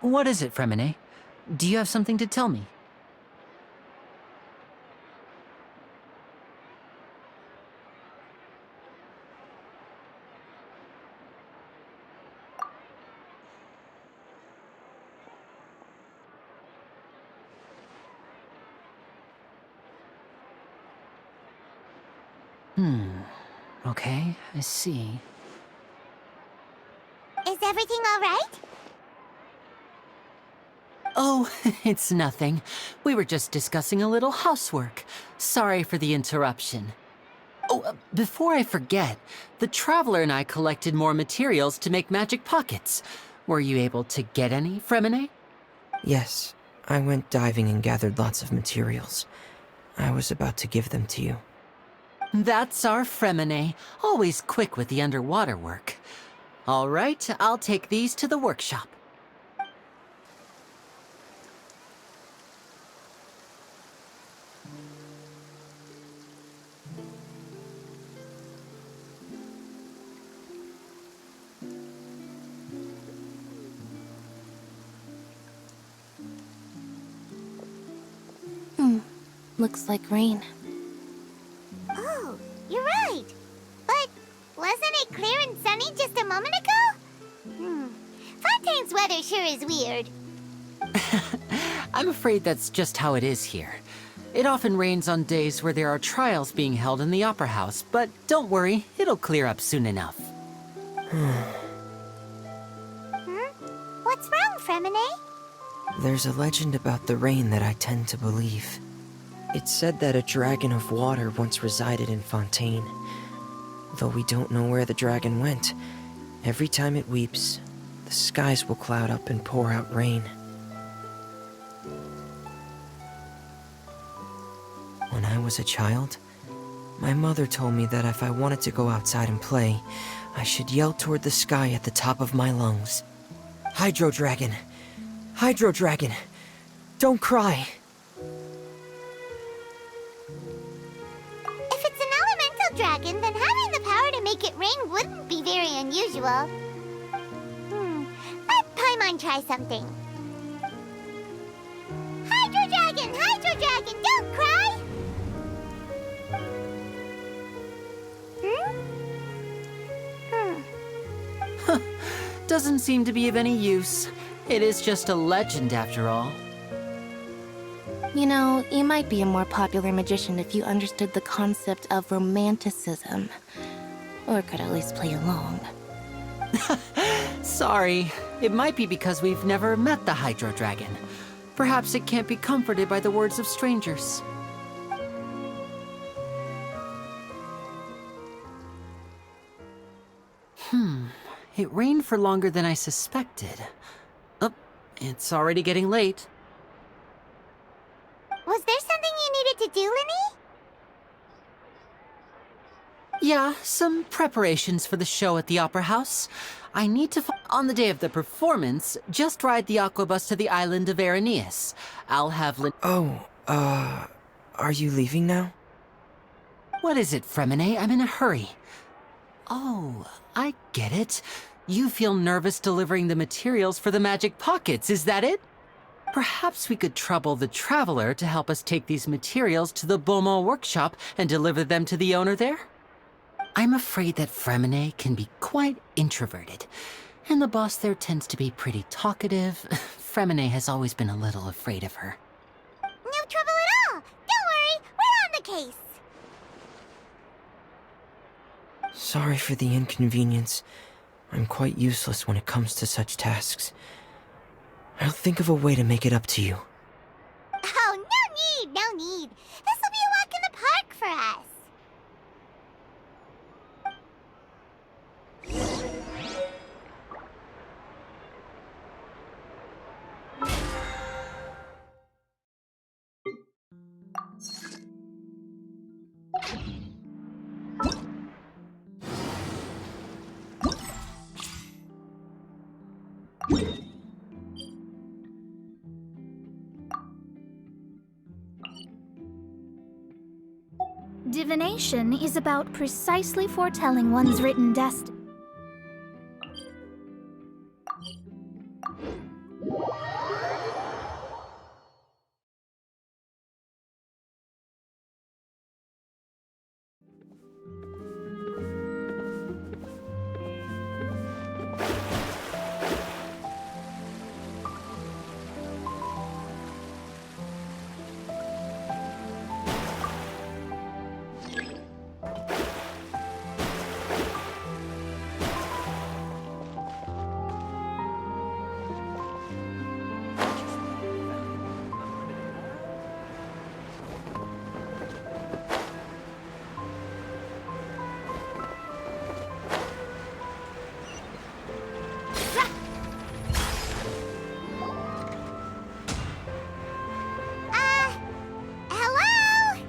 What is it, Fremine? Do you have something to tell me? Okay, I see. Is everything all right? Oh, it's nothing. We were just discussing a little housework. Sorry for the interruption. Oh, before I forget, the Traveler and I collected more materials to make magic pockets. Were you able to get any, Fremine? Yes, I went diving and gathered lots of materials. I was about to give them to you. That's our Fremine, always quick with the underwater work. All right, I'll take these to the workshop. Looks like rain. Oh, you're right. But wasn't it clear and sunny just a moment ago? Fontaine's weather sure is weird. I'm afraid that's just how it is here. It often rains on days where there are trials being held in the Opera House, but don't worry, it'll clear up soon enough. What's wrong, Fremine? There's a legend about the rain that I tend to believe. It's said that a dragon of water once resided in Fontaine. Though we don't know where the dragon went, every time it weeps, the skies will cloud up and pour out rain. When I was a child, my mother told me that if I wanted to go outside and play, I should yell toward the sky at the top of my lungs. Hydro Dragon! Hydro Dragon! Don't cry! If it's an elemental dragon, then having the power to make it rain wouldn't be very unusual. Let Paimon try something. Hydro Dragon! Hydro Dragon! Don't cry! Doesn't seem to be of any use. It is just a legend after all. You know, you might be a more popular magician if you understood the concept of romanticism. Or could at least play along. Sorry. It might be because we've never met the Hydro Dragon. Perhaps it can't be comforted by the words of strangers. It rained for longer than I suspected. Oh, it's already getting late. Was there something you needed to do, Linny? Yeah, some preparations for the show at the Opera House. I need to on the day of the performance, just ride the aquabus to the island of Araneus. I'll have Are you leaving now? What is it, Fremine? I'm in a hurry. Oh, I get it. You feel nervous delivering the materials for the magic pockets, is that it? Perhaps we could trouble the Traveler to help us take these materials to the Beaumont workshop and deliver them to the owner there? I'm afraid that Fremine can be quite introverted, and the boss there tends to be pretty talkative. Fremine has always been a little afraid of her. No trouble at all! Don't worry, we're on the case! Sorry for the inconvenience. I'm quite useless when it comes to such tasks. I'll think of a way to make it up to you. Oh, no need! This will be a walk in the park for us! Divination is about precisely foretelling one's written destiny. Hello?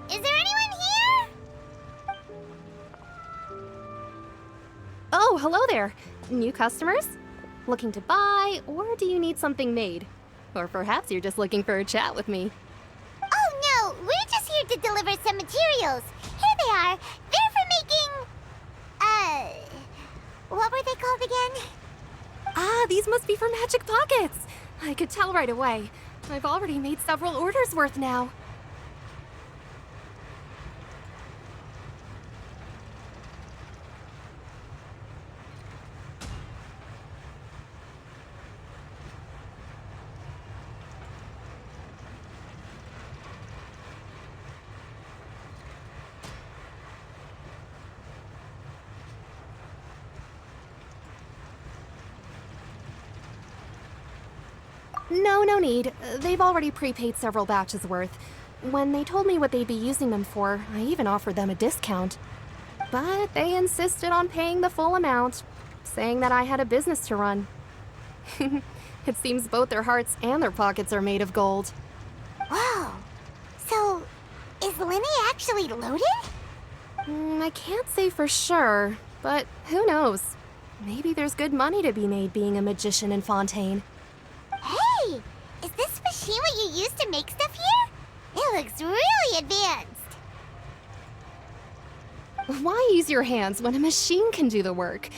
Is there anyone here? Oh, hello there. New customers? Looking to buy, or do you need something made? Or perhaps you're just looking for a chat with me. Oh no, we're just here to deliver some materials. Here they are. They're for making... what were they called again? Ah, these must be for magic pockets. I could tell right away. I've already made several orders worth now. No need. They've already prepaid several batches worth. When they told me what they'd be using them for, I even offered them a discount. But they insisted on paying the full amount, saying that I had a business to run. It seems both their hearts and their pockets are made of gold. Whoa. So, is Linny actually loaded? I can't say for sure, but who knows? Maybe there's good money to be made being a magician in Fontaine. Hey! Is this machine what you use to make stuff here? It looks really advanced. Why use your hands when a machine can do the work?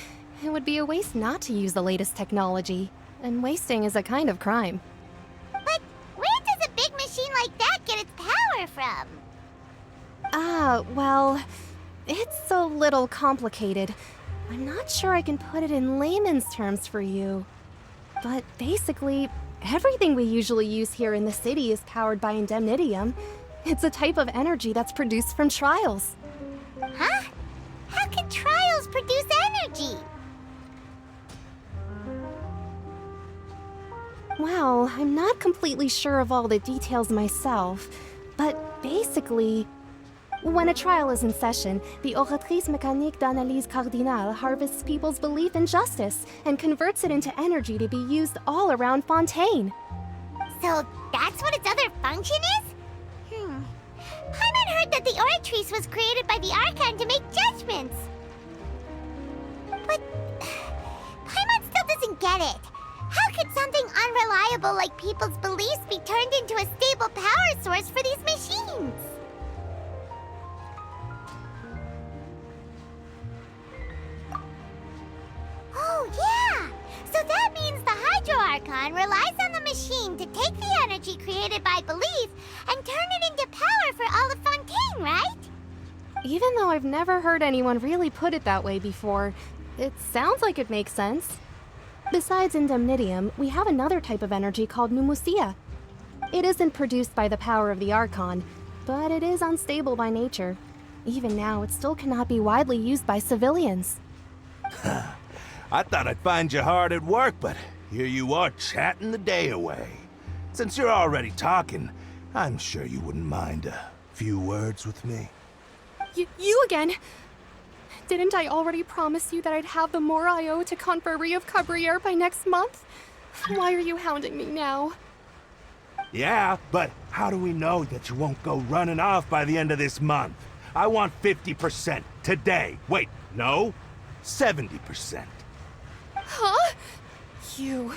It would be a waste not to use the latest technology, and wasting is a kind of crime. But where does a big machine like that get its power from? Well, it's a little complicated. I'm not sure I can put it in layman's terms for you. But basically, everything we usually use here in the city is powered by indemnitium. It's a type of energy that's produced from trials. Huh? How can trials produce energy? Well, I'm not completely sure of all the details myself, but basically, when a trial is in session, the Oratrice Mécanique d'Analyse Cardinale harvests people's belief in justice and converts it into energy to be used all around Fontaine. So that's what its other function is? Paimon heard that the Oratrice was created by the Archon to make judgments. But Paimon still doesn't get it. How could something unreliable like people's beliefs be turned into a stable power source for these machines? Oh, yeah! So that means the Hydro Archon relies on the machine to take the energy created by belief and turn it into power for all of Fontaine, right? Even though I've never heard anyone really put it that way before, it sounds like it makes sense. Besides indemnitium, we have another type of energy called pneumosia. It isn't produced by the power of the Archon, but it is unstable by nature. Even now, it still cannot be widely used by civilians. I thought I'd find you hard at work, but here you are chatting the day away. Since you're already talking, I'm sure you wouldn't mind a few words with me. You again? Didn't I already promise you that I'd have the more I owe to Confrérie of Cabriere by next month? Why are you hounding me now? Yeah, but how do we know that you won't go running off by the end of this month? I want 50% today. Wait, no, 70%. Huh? You...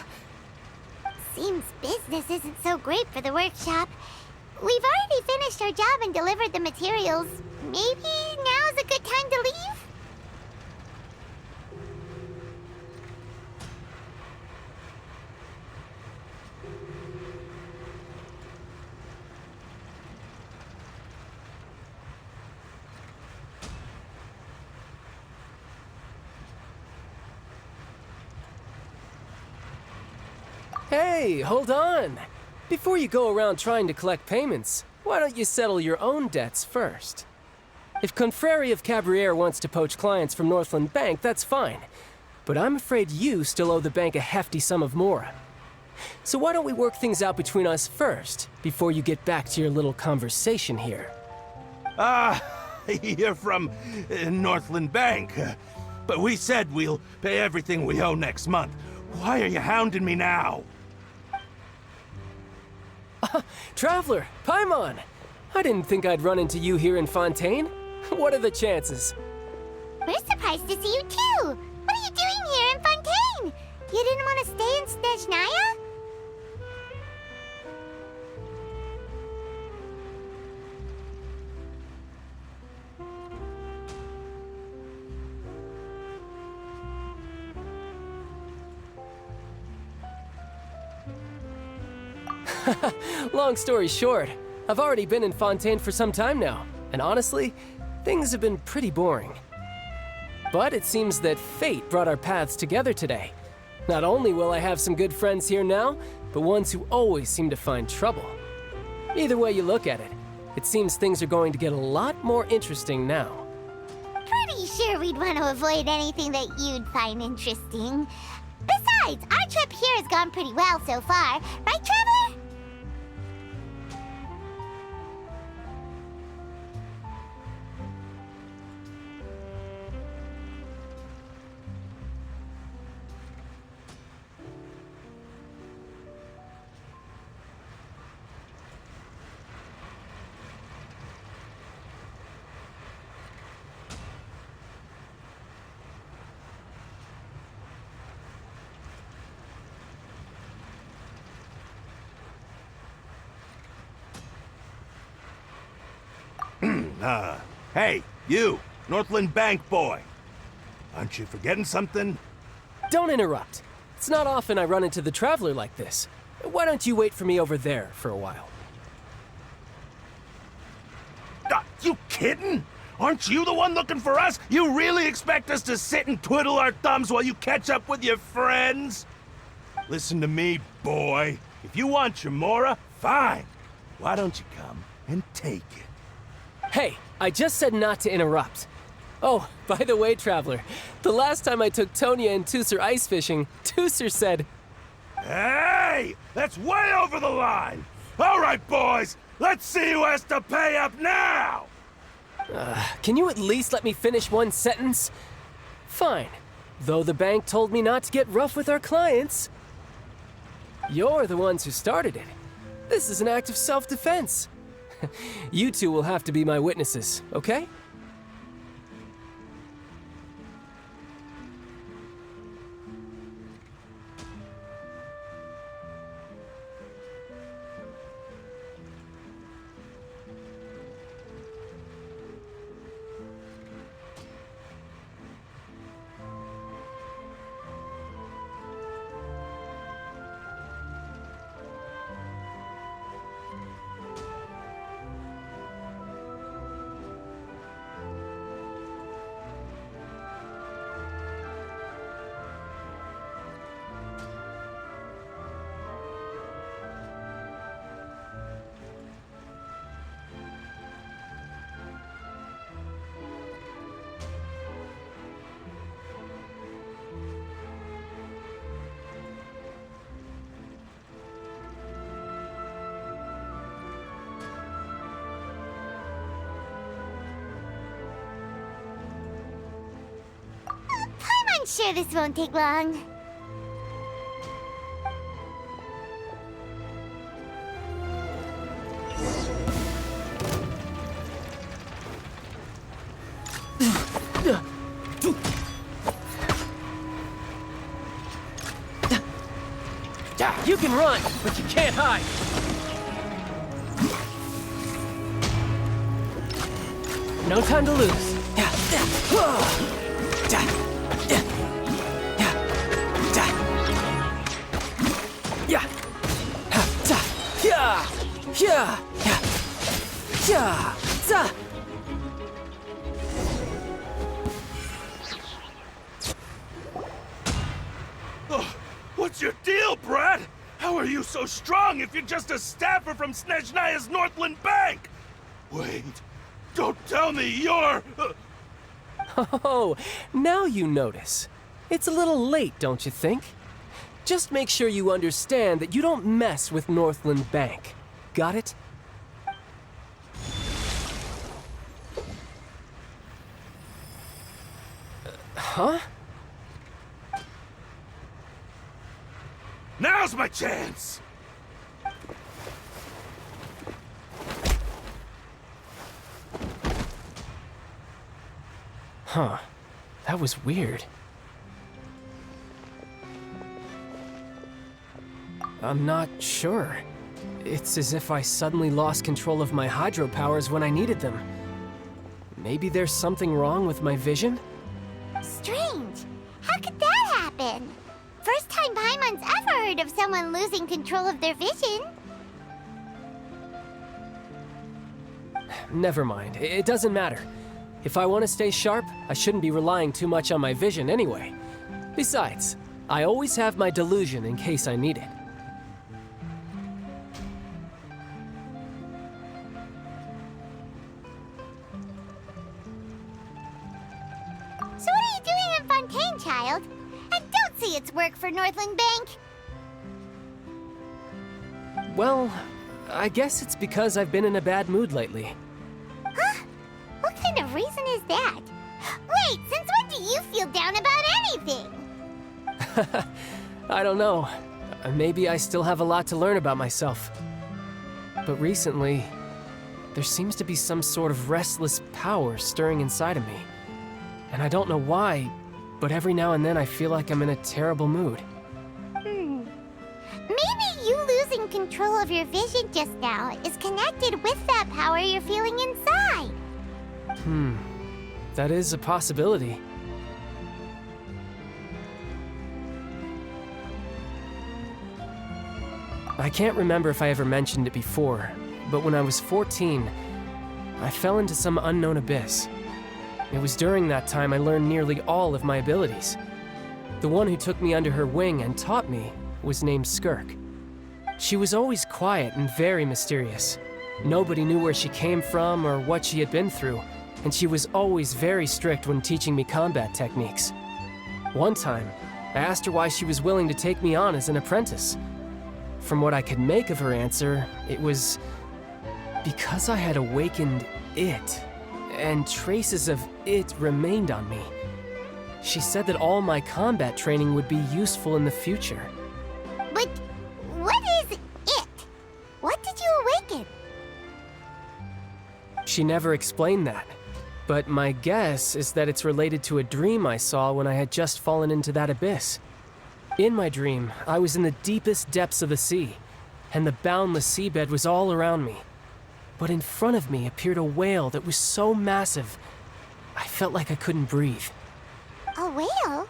Seems business isn't so great for the workshop. We've already finished our job and delivered the materials. Maybe now's a good time to leave? Hey, hold on! Before you go around trying to collect payments, why don't you settle your own debts first? If Confrérie of Cabriere wants to poach clients from Northland Bank, that's fine. But I'm afraid you still owe the bank a hefty sum of mora. So why don't we work things out between us first, before you get back to your little conversation here? You're from Northland Bank. But we said we'll pay everything we owe next month. Why are you hounding me now? Traveler, Paimon! I didn't think I'd run into you here in Fontaine. What are the chances? We're surprised to see you too! What are you doing here in Fontaine? You didn't want to stay in Snezhnaya? Long story short, I've already been in Fontaine for some time now, and honestly, things have been pretty boring. But it seems that fate brought our paths together today. Not only will I have some good friends here now, but ones who always seem to find trouble. Either way you look at it, it seems things are going to get a lot more interesting now. Pretty sure we'd want to avoid anything that you'd find interesting. Besides, our trip here has gone pretty well so far. Right, Traveler? Hey, you, Northland Bank boy. Aren't you forgetting something? Don't interrupt. It's not often I run into the Traveler like this. Why don't you wait for me over there for a while? You kidding? Aren't you the one looking for us? You really expect us to sit and twiddle our thumbs while you catch up with your friends? Listen to me, boy. If you want your Mora, fine. Why don't you come and take it? Hey, I just said not to interrupt. Oh, by the way, Traveler, the last time I took Tonya and Tusser ice fishing, Tusser said, "Hey! That's way over the line! All right, boys, let's see who has to pay up now!" Can you at least let me finish one sentence? Fine. Though the bank told me not to get rough with our clients. You're the ones who started it. This is an act of self-defense. You two will have to be my witnesses, okay? I'm sure this won't take long. You can run, but you can't hide. No time to lose. What's your deal, Brad? How are you so strong if you're just a staffer from Snezhnaya's Northland Bank? Wait, don't tell me you're... Oh, now you notice. It's a little late, don't you think? Just make sure you understand that you don't mess with Northland Bank. Got it? Huh? Now's my chance! Huh. That was weird. I'm not sure. It's as if I suddenly lost control of my hydro powers when I needed them. Maybe there's something wrong with my vision? Strange. How could that happen? First time Paimon's ever heard of someone losing control of their vision. Never mind. It doesn't matter. If I want to stay sharp, I shouldn't be relying too much on my vision anyway. Besides, I always have my delusion in case I need it. So what are you doing in Fontaine, child? And don't say it's work for Northland Bank. Well, I guess it's because I've been in a bad mood lately. Huh? What kind of reason is that? Wait, since when do you feel down about anything? I don't know. Maybe I still have a lot to learn about myself. But recently, there seems to be some sort of restless power stirring inside of me. And I don't know why, but every now and then I feel like I'm in a terrible mood. Maybe you losing control of your vision just now is connected with that power you're feeling inside. That is a possibility. I can't remember if I ever mentioned it before, but when I was 14, I fell into some unknown abyss. It was during that time I learned nearly all of my abilities. The one who took me under her wing and taught me was named Skirk. She was always quiet and very mysterious. Nobody knew where she came from or what she had been through, and she was always very strict when teaching me combat techniques. One time, I asked her why she was willing to take me on as an apprentice. From what I could make of her answer, it was because I had awakened it, and traces of it remained on me. She said that all my combat training would be useful in the future. But what is it? What did you awaken? She never explained that, but my guess is that it's related to a dream I saw when I had just fallen into that abyss. In my dream, I was in the deepest depths of the sea, and the boundless seabed was all around me. But in front of me appeared a whale that was so massive, I felt like I couldn't breathe. A whale?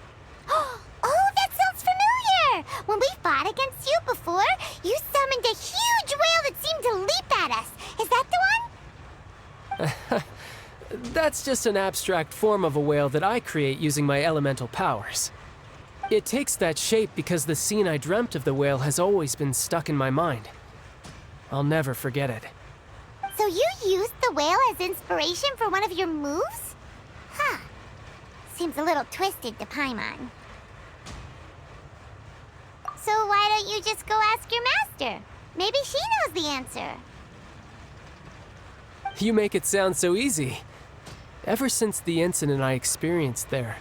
Oh, that sounds familiar! When we fought against you before, you summoned a huge whale that seemed to leap at us. Is that the one? That's just an abstract form of a whale that I create using my elemental powers. It takes that shape because the scene I dreamt of the whale has always been stuck in my mind. I'll never forget it. So you used the whale as inspiration for one of your moves? Huh. Seems a little twisted to Paimon. So why don't you just go ask your master? Maybe she knows the answer. You make it sound so easy. Ever since the incident I experienced there,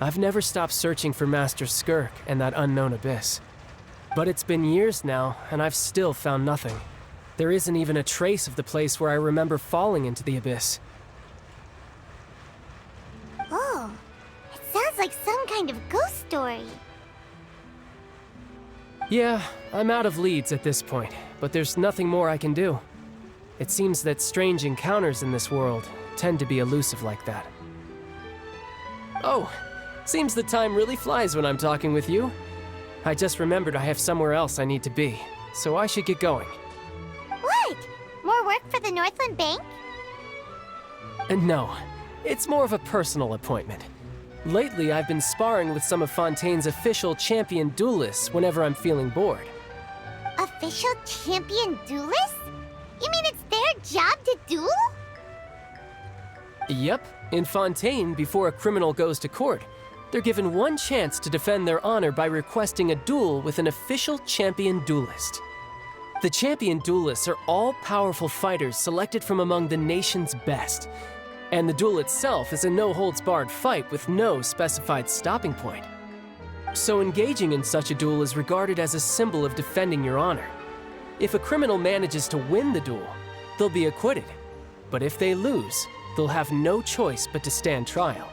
I've never stopped searching for Master Skirk and that unknown abyss. But it's been years now, and I've still found nothing. There isn't even a trace of the place where I remember falling into the abyss. Oh, it sounds like some kind of ghost story. Yeah, I'm out of leads at this point, but there's nothing more I can do. It seems that strange encounters in this world tend to be elusive like that. Oh, seems the time really flies when I'm talking with you. I just remembered I have somewhere else I need to be, so I should get going. What? More work for the Northland Bank? No, it's more of a personal appointment. Lately, I've been sparring with some of Fontaine's official champion duelists whenever I'm feeling bored. Official champion duelists? You mean it's their job to duel? Yep, in Fontaine, before a criminal goes to court, they're given one chance to defend their honor by requesting a duel with an official champion duelist. The champion duelists are all-powerful fighters selected from among the nation's best, and the duel itself is a no-holds-barred fight with no specified stopping point. So engaging in such a duel is regarded as a symbol of defending your honor. If a criminal manages to win the duel, they'll be acquitted, but if they lose, they'll have no choice but to stand trial.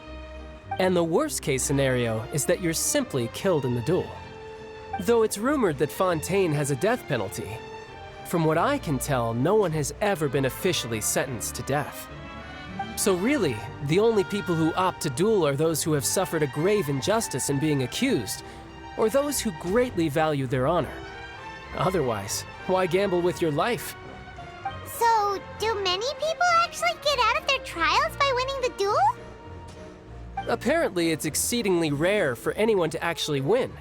And the worst-case scenario is that you're simply killed in the duel. Though it's rumored that Fontaine has a death penalty, from what I can tell, no one has ever been officially sentenced to death. So really, the only people who opt to duel are those who have suffered a grave injustice in being accused, or those who greatly value their honor. Otherwise, why gamble with your life? So, do many people actually get out of their trials by winning the duel? Apparently, it's exceedingly rare for anyone to actually win.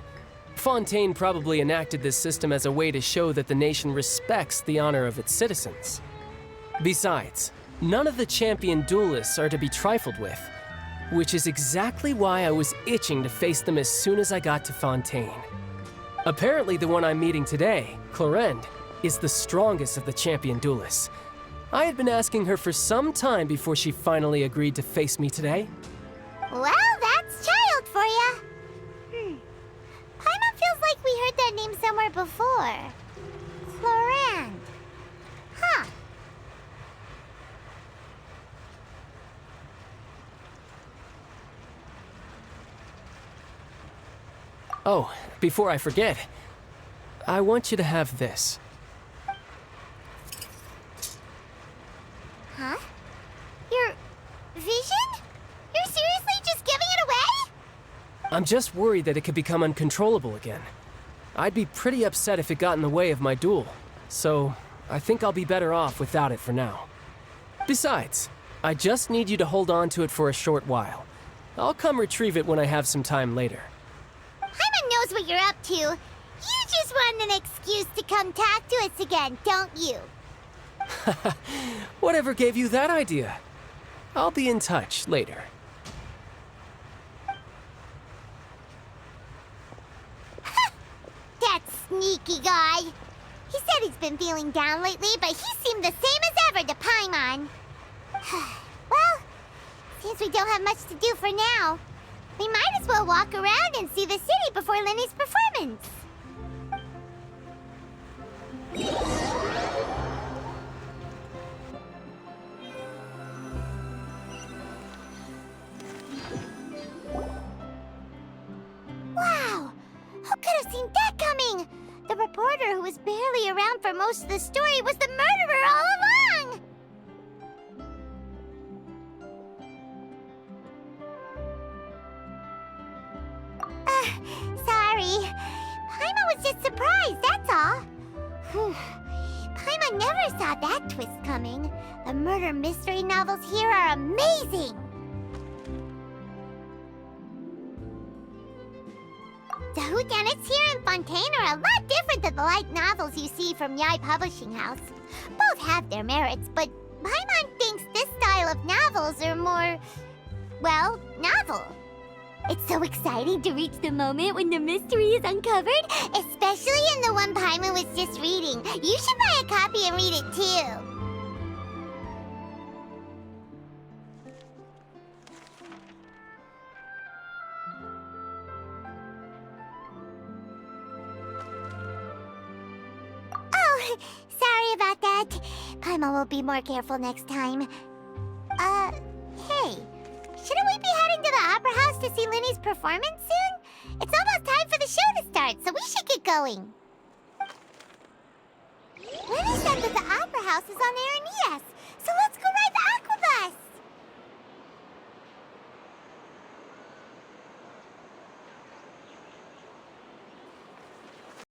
Fontaine probably enacted this system as a way to show that the nation respects the honor of its citizens. Besides, none of the champion duelists are to be trifled with, which is exactly why I was itching to face them as soon as I got to Fontaine. Apparently, the one I'm meeting today, Clorend, is the strongest of the champion duelists. I had been asking her for some time before she finally agreed to face me today. Well, that's child for ya. Paimon feels like we heard that name somewhere before. Florand. Huh. Oh, before I forget, I want you to have this. Huh? Your vision? You're seriously just giving it away? I'm just worried that it could become uncontrollable again. I'd be pretty upset if it got in the way of my duel, so I think I'll be better off without it for now. Besides, I just need you to hold on to it for a short while. I'll come retrieve it when I have some time later. Paimon knows what you're up to. You just want an excuse to come talk to us again, don't you? Whatever gave you that idea? I'll be in touch later. That sneaky guy. He said he's been feeling down lately, but he seemed the same as ever to Paimon. Well, seems we don't have much to do for now. We might as well walk around and see the city before Lenny's performance. Wow! Who could have seen that coming? The reporter who was barely around for most of the story was the murderer all along! Sorry. Paimon was just surprised, that's all. Paimon never saw that twist coming. The murder mystery novels here are amazing! The whodunits here in Fontaine are a lot different than the light novels you see from Yai Publishing House. Both have their merits, but Paimon thinks this style of novels are more, well, novel. It's so exciting to reach the moment when the mystery is uncovered, especially in the one Paimon was just reading. You should buy a copy and read it too. Oh, sorry about that. Paimon will be more careful next time. Hey. Shouldn't we be heading to the Opera House to see Linny's performance soon? It's almost time for the show to start, so we should get going. Linny said that the Opera House is on Aeneas, so let's go